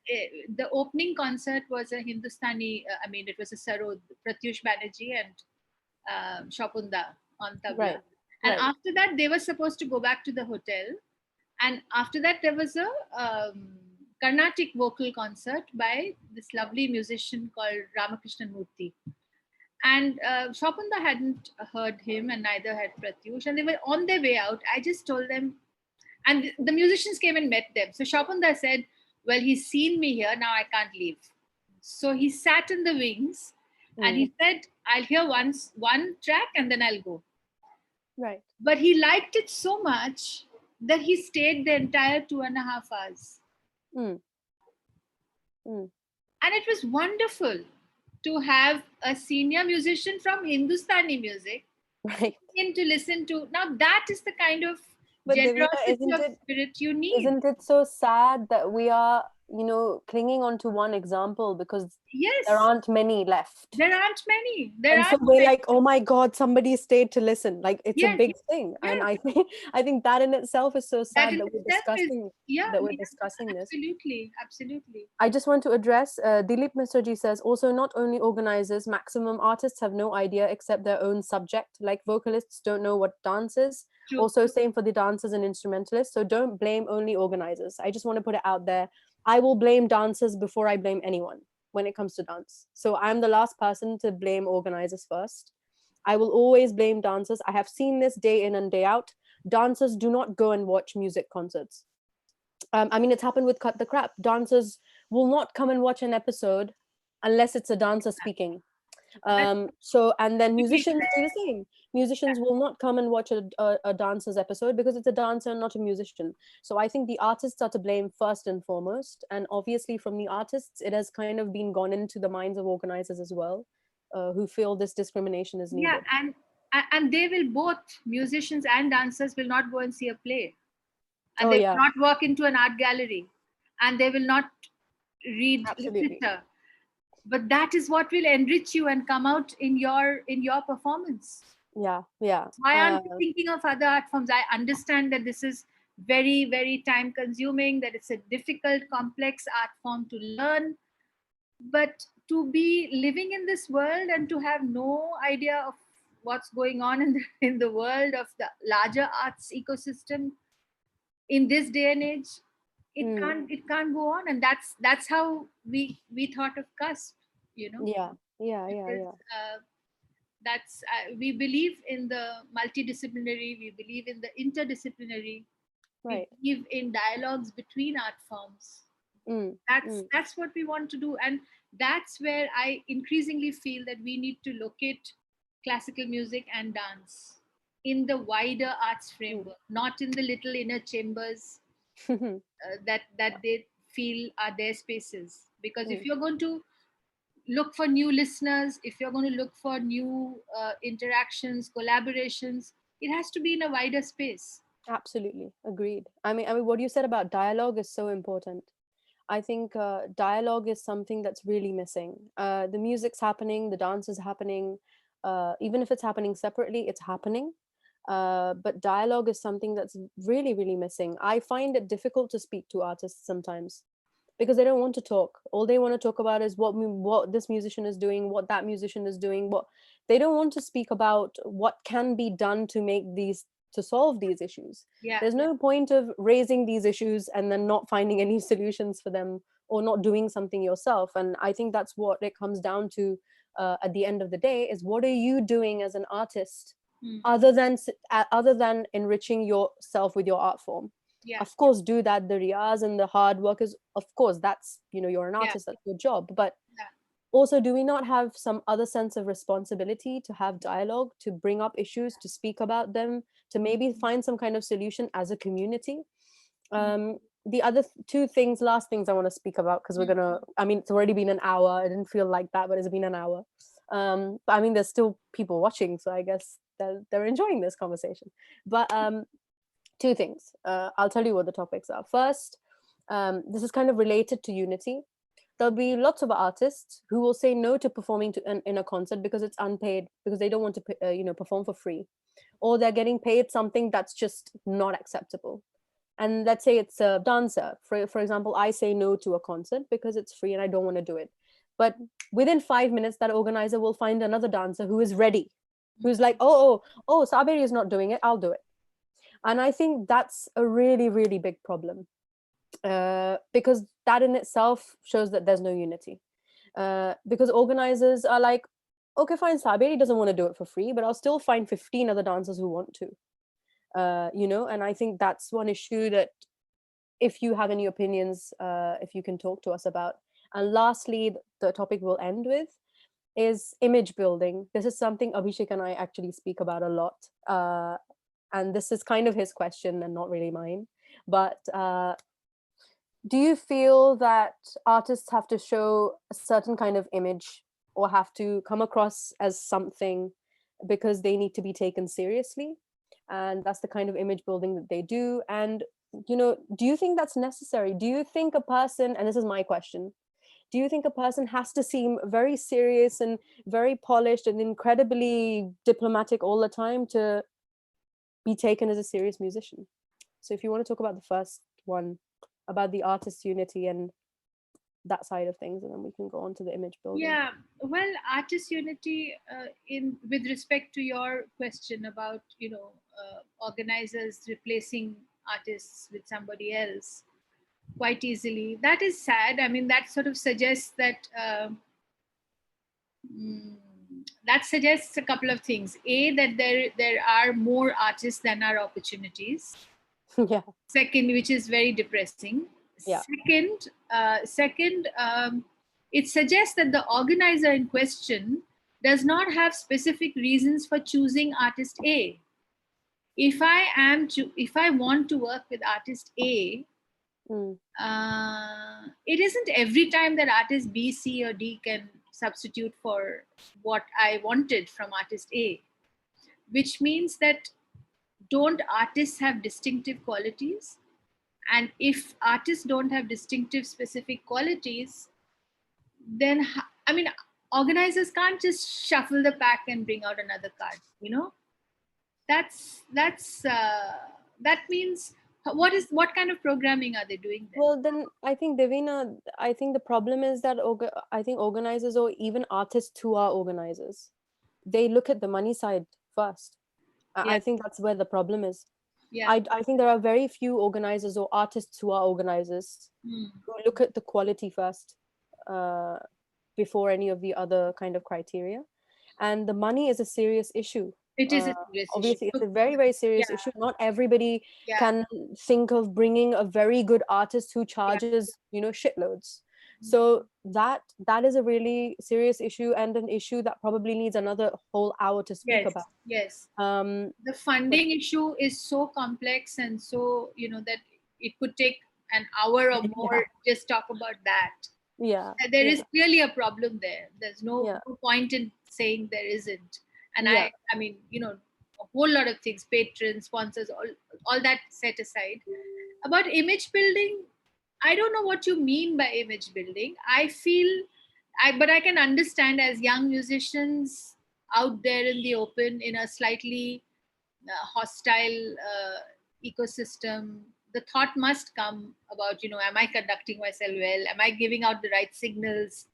the opening concert was a Hindustani, it was a Sarod, Pratyush Banerjee and Shapunda on tabla. And after that, they were supposed to go back to the hotel. And after that, there was a Carnatic vocal concert by this lovely musician called Ramakrishnan Murthy. And Shapunda hadn't heard him, and neither had Pratyush. And they were on their way out. I just told them, and the musicians came and met them. So Shapunda said, well, he's seen me here, now I can't leave. So he sat in the wings and he said, I'll hear one track and then I'll go. Right. But he liked it so much that he stayed the entire 2.5 hours. And it was wonderful to have a senior musician from Hindustani music in to listen to. Now that is the kind of generosity of spirit you need. Isn't it so sad that we are, clinging on to one example because there aren't many left? There aren't many. So we're like, oh my God, somebody stayed to listen. Like it's a big thing. And I think that in itself is so sad that we're discussing this. Absolutely. I just want to address, Dilip Misraji says, also not only organizers, maximum artists have no idea except their own subject. Like vocalists don't know what dance is. True. Also same for the dancers and instrumentalists. So don't blame only organizers. I just want to put it out there. I will blame dancers before I blame anyone when it comes to dance. So I'm the last person to blame organizers first. I will always blame dancers. I have seen this day in and day out. Dancers do not go and watch music concerts. It's happened with Cut the Crap. Dancers will not come and watch an episode unless it's a dancer speaking. And then musicians do the same. Musicians will not come and watch a dancer's episode because it's a dancer and not a musician. So I think the artists are to blame first and foremost. And obviously from the artists, it has kind of been gone into the minds of organizers as well, who feel this discrimination is needed. Yeah, and they will both, musicians and dancers, will not go and see a play. And they will not walk into an art gallery. And they will not read literature. But that is what will enrich you and come out in your performance. Yeah. Why aren't you thinking of other art forms? I understand that this is very, very time consuming, that it's a difficult, complex art form to learn. But to be living in this world and to have no idea of what's going on in the world of the larger arts ecosystem in this day and age, it can't go on. And that's how we thought of CUSP, Yeah. That's we believe in the multidisciplinary, we believe in the interdisciplinary, we believe in dialogues between art forms. That's what we want to do. And that's where I increasingly feel that we need to locate classical music and dance in the wider arts framework, not in the little inner chambers that they feel are their spaces. Because if you're going to look for new listeners, if you're going to look for new interactions, collaborations, it has to be in a wider space. Absolutely. Agreed. I mean, what you said about dialogue is so important. I think dialogue is something that's really missing. The music's happening, the dance is happening. Even if it's happening separately, it's happening. But dialogue is something that's really, really missing. I find it difficult to speak to artists sometimes because they don't want to talk. All they want to talk about is what this musician is doing, what that musician is doing. What they don't want to speak about what can be done to solve these issues. There's no point of raising these issues and then not finding any solutions for them or not doing something yourself. And I think that's what it comes down to at the end of the day, is what are you doing as an artist other than enriching yourself with your art form? Of course, do that. The riyaz and the hard work is, of course, that's, you're an artist, that's your job. But Also, do we not have some other sense of responsibility to have dialogue, to bring up issues, to speak about them, to maybe find some kind of solution as a community? The other two things, last things I want to speak about, because we're gonna, I mean, it's already been an hour. It didn't feel like that, but it's been an hour. But I mean, there's still people watching, so I guess they're enjoying this conversation. But two things. I'll tell you what the topics are. First, this is kind of related to unity. There'll be lots of artists who will say no to performing in a concert because it's unpaid, because they don't want to perform for free, or they're getting paid something that's just not acceptable. And let's say it's a dancer, for example, I say no to a concert because it's free and I don't want to do it. But within 5 minutes, that organizer will find another dancer who is ready, who's like, oh, Saberi is not doing it, I'll do it. And I think that's a really, really big problem, because that in itself shows that there's no unity. Because organizers are like, okay, fine, Saberi doesn't want to do it for free, but I'll still find 15 other dancers who want to. And I think that's one issue that, if you have any opinions, if you can talk to us about. And lastly, the topic we'll end with is image building. This is something Abhishek and I actually speak about a lot. And this is kind of his question and not really mine. But do you feel that artists have to show a certain kind of image, or have to come across as something because they need to be taken seriously? And that's the kind of image building that they do. And, do you think that's necessary? Do you think a person, and this is my question, do you think a person has to seem very serious and very polished and incredibly diplomatic all the time to be taken as a serious musician? So if you want to talk about the first one, about the artist unity and that side of things, and then we can go on to the image building. Yeah, well, artist unity, in with respect to your question about organizers replacing artists with somebody else quite easily, that is sad. I mean, that sort of suggests that that suggests a couple of things. A, that there are more artists than are opportunities. Yeah. Second, which is very depressing. Yeah. Second, it suggests that the organizer in question does not have specific reasons for choosing artist A. If I want to work with artist A, it isn't every time that artist B, C, or D can substitute for what I wanted from artist A, which means that, don't artists have distinctive qualities? And if artists don't have distinctive specific qualities, then, I mean, organizers can't just shuffle the pack and bring out another card. That means, what kind of programming are they doing there? Well, then I think, Devina, I think the problem is that I think organizers, or even artists who are organizers, they look at the money side first. I think that's where the problem is. Yeah. I think there are very few organizers or artists who are organizers who look at the quality first, before any of the other kind of criteria. And the money is a serious issue. It is a serious obviously issue. It's a very, very serious issue. Not everybody can think of bringing a very good artist who charges shitloads. So that is a really serious issue, and an issue that probably needs another whole hour to speak about. Yes. The funding issue is so complex, and so that it could take an hour or more just talk about that. There is clearly a problem there. There's no point in saying there isn't. And I mean, a whole lot of things, patrons, sponsors, all that set aside. About image building, I don't know what you mean by image building. But I can understand, as young musicians out there in the open, in a slightly hostile ecosystem, the thought must come about, am I conducting myself well? Am I giving out the right signals?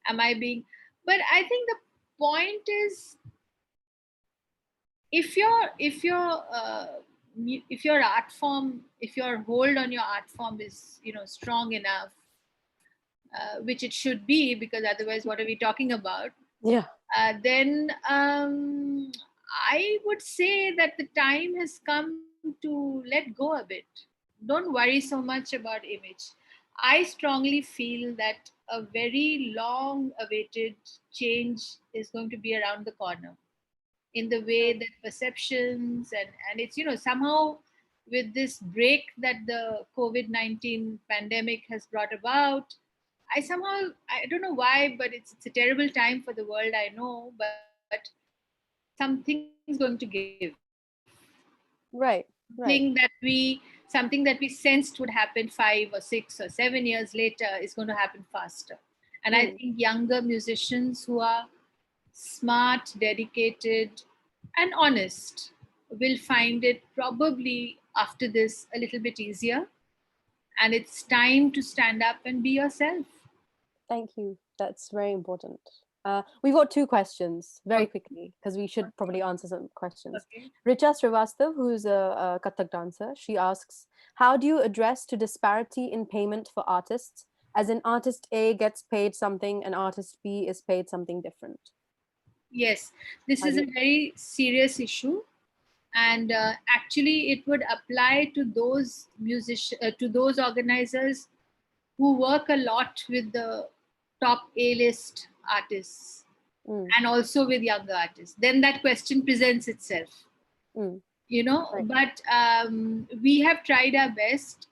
Am I being... But I think the point is, if your art form, if your hold on your art form is strong enough, which it should be, because otherwise what are we talking about? Then I would say that the time has come to let go a bit. Don't worry so much about image. I strongly feel that a very long awaited change is going to be around the corner in the way that perceptions and it's, somehow with this break that the COVID-19 pandemic has brought about, I don't know why, but it's a terrible time for the world, I know, but something's going to give. Right. Something that we sensed would happen 5 or 6 or 7 years later is going to happen faster. And I think younger musicians who are smart, dedicated, and honest will find it probably after this a little bit easier. And it's time to stand up and be yourself. Thank you. That's very important. We've got two questions very Okay. quickly because we should probably answer some questions. Okay. Richa Srivastav, who's a Kathak dancer, she asks, how do you address to disparity in payment for artists? As in, artist A gets paid something and artist B is paid something different. Yes, this How is do a very serious issue, and actually, it would apply to those to those organizers who work a lot with the top A-list artists and also with younger artists. Then that question presents itself, Right. but we have tried our best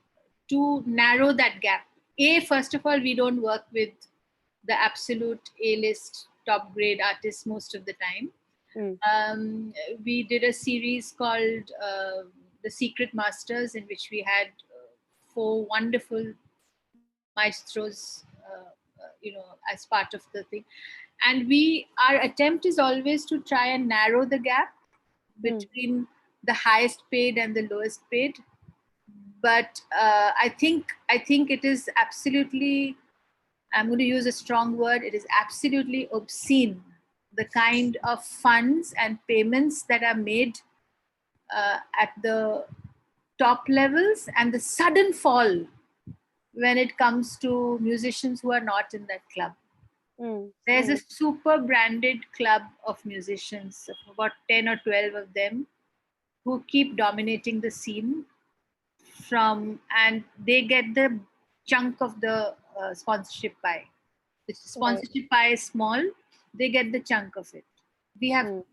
to narrow that gap. First of all, we don't work with the absolute A-list top grade artists most of the time. We did a series called The Secret Masters, in which we had four wonderful maestros, as part of the thing. And our attempt is always to try and narrow the gap between the highest paid and the lowest paid. But I think it is absolutely, I'm going to use a strong word, it is absolutely obscene, the kind of funds and payments that are made at the top levels and the sudden fall when it comes to musicians who are not in that club. There's a super branded club of musicians, about 10 or 12 of them, who keep dominating the scene and they get the chunk of the sponsorship pie. The sponsorship pie is small, they get the chunk of it. We have,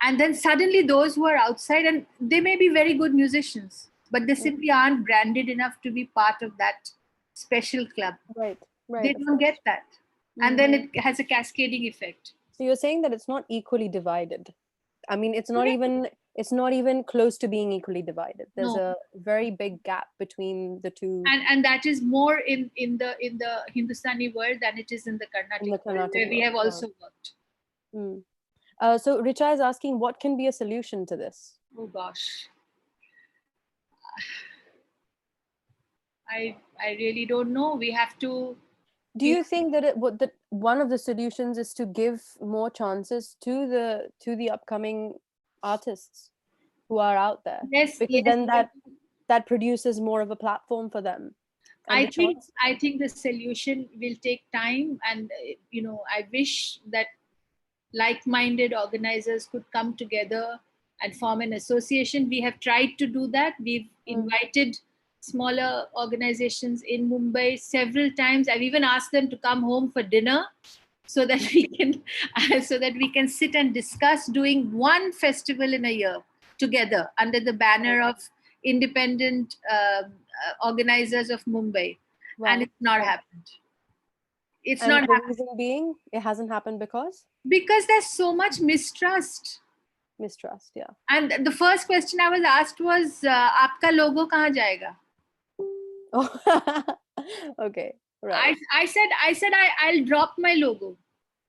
and then suddenly those who are outside, and they may be very good musicians, but they simply aren't branded enough to be part of that special club. Right. They don't get that. And then it has a cascading effect. So you're saying that it's not equally divided. I mean, it's not even close to being equally divided. There's a very big gap between the two. And that is more in the Hindustani world than it is in the Carnatic world, where we have also worked. So Richa is asking, what can be a solution to this? Oh gosh, I really don't know. We have to. Do you think that that one of the solutions is to give more chances to the upcoming artists who are out there? Yes, because then that produces more of a platform for them. I think the solution will take time, and I wish that like-minded organizers could come together and form an association. We have tried to do that. We've invited smaller organizations in Mumbai several times. I've even asked them to come home for dinner so that we can sit and discuss doing one festival in a year together under the banner of independent organizers of Mumbai. And it's not happened. It's not happened. The reason being, it hasn't happened because there's so much mistrust. Yeah. And the first question I was asked was, "Aapka logo kahan jayega?" Okay, right. I said I'll drop my logo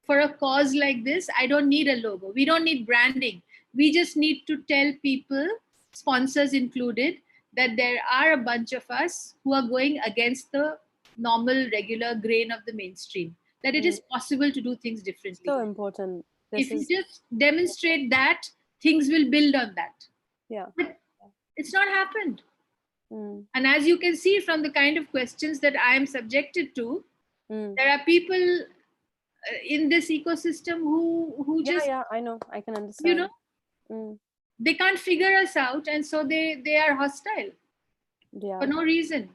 for a cause like this. I don't need a logo. We don't need branding. We just need to tell people, sponsors included, that there are a bunch of us who are going against the normal, regular grain of the mainstream. That it is possible to do things differently. So important. If you just demonstrate that, things will build on that. Yeah. But it's not happened. And as you can see from the kind of questions that I am subjected to, there are people in this ecosystem who just I know, I can understand. They can't figure us out, and so they are hostile for no reason.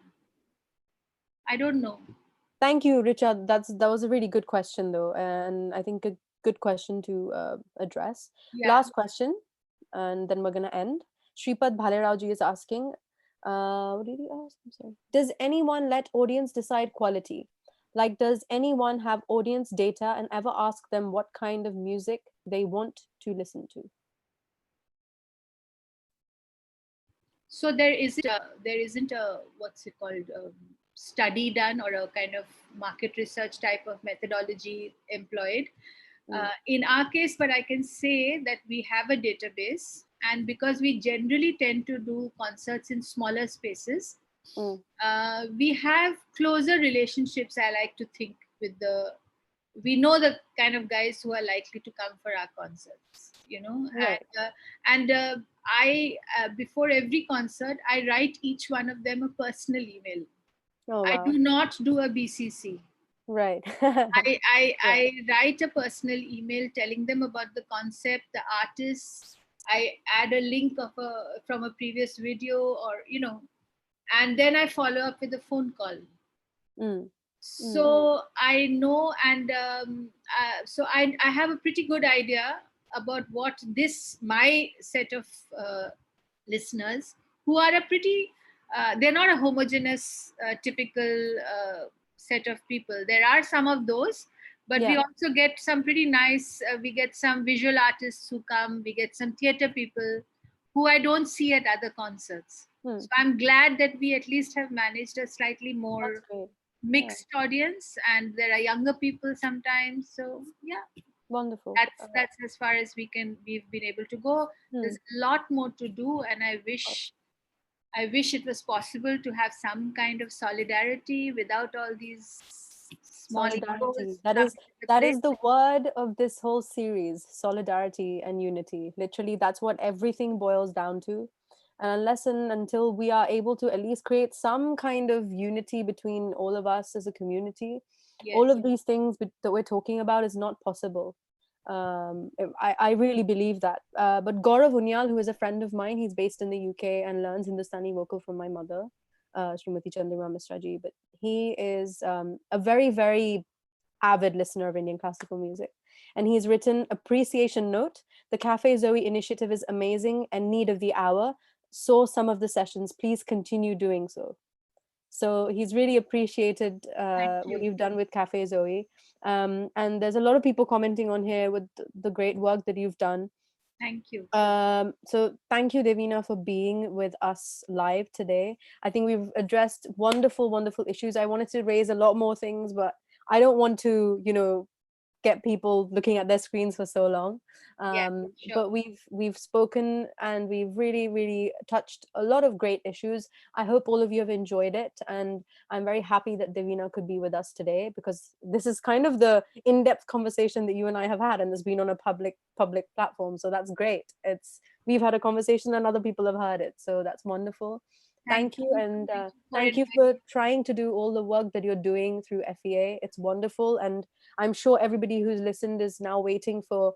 I don't know. Thank you, Richard. That was a really good question, though, and I think a good question to address. Yeah. Last question, and then we're gonna end. Shripad Bhalerauji is asking, what did he ask? I'm sorry. Does anyone let audience decide quality? Like, does anyone have audience data and ever ask them what kind of music they want to listen to? So there isn't a what's it called, study done, or a kind of market research type of methodology employed. In our case, but I can say that we have a database, and because we generally tend to do concerts in smaller spaces, Mm. we have closer relationships, I like to think, with the we know the kind of guys who are likely to come for our concerts, Right. and I before every concert I write each one of them a personal email. Oh, I wow. do not do a BCC. Right. I write a personal email telling them about the concept, the artists. I add a link from a previous video, or and then I follow up with a phone call. Mm. So I know, and so I have a pretty good idea about what this my set of listeners, who are a pretty they're not a homogeneous typical set of people. There are some of those, but we Yeah. also get some pretty nice we get some visual artists who come, we get some theater people who I don't see at other concerts. So I'm glad that we at least have managed a slightly That's more great. Yeah. mixed audience, and there are younger people sometimes. So yeah, Wonderful. that's as far as we've been able to go. There's a lot more to do, and I wish it was possible to have some kind of solidarity without all these small Solidarity. egos That coming is into that play. is the word of this whole series. Solidarity and unity. Literally, that's what everything boils down to. And unless and until we are able to at least create some kind of unity between all of us as a community, all Yes, of these things that we're talking about is not possible. I really believe that. But Gaurav Unyal, who is a friend of mine, he's based in the UK and learns Hindustani vocal from my mother, Srimati Chandrima Misra ji. But he is a very, very avid listener of Indian classical music. And he's written appreciation note. The Cafe Zoe initiative is amazing and need of the hour. Saw some of the sessions. Please continue doing so. So he's really appreciated thank what you, you've done with Cafe Zoe. And there's a lot of people commenting on here with the great work that you've done. thank you. So thank you, Devina, for being with us live today. I think we've addressed wonderful, wonderful issues. I wanted to raise a lot more things, but I don't want to, get people looking at their screens for so long. Yeah, sure. But we've spoken and we've really, really touched a lot of great issues. I hope all of you have enjoyed it, and I'm very happy that Devina could be with us today, because this is kind of the in-depth conversation that you and I have had, and it's been on a public platform. So that's great. We've had a conversation and other people have heard it, so that's wonderful. Thank you, and thank you for trying to do all the work that you're doing through FEA. It's wonderful, and I'm sure everybody who's listened is now waiting for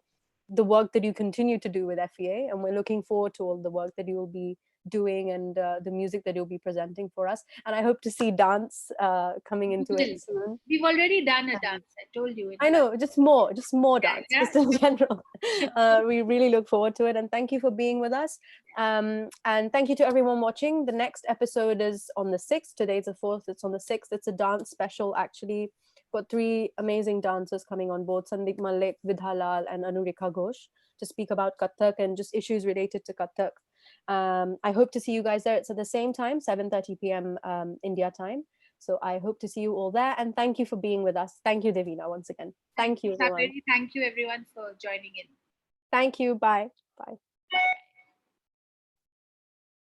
the work that you continue to do with FEA, and we're looking forward to all the work that you will be doing, and the music that you'll be presenting for us. And I hope to see dance coming into it soon. We've already done a dance, I told you. I know, just more dance, Yeah, just in sure. general. Sure. We really look forward to it, and thank you for being with us. And thank you to everyone watching. The next episode is on the 6th. Today's the 4th. It's on the 6th. It's a dance special, actually. Got 3 amazing dancers coming on board: Sandeep Malik, Vidhalal, and Anurika Ghosh, to speak about Kathak and just issues related to Kathak. I hope to see you guys there. It's at the same time, 7:30 p.m. India time. So I hope to see you all there. And thank you for being with us. Thank you, Devina, once again. Thank you, everyone. Saberi, thank you everyone for joining in. Thank you. Bye. Bye.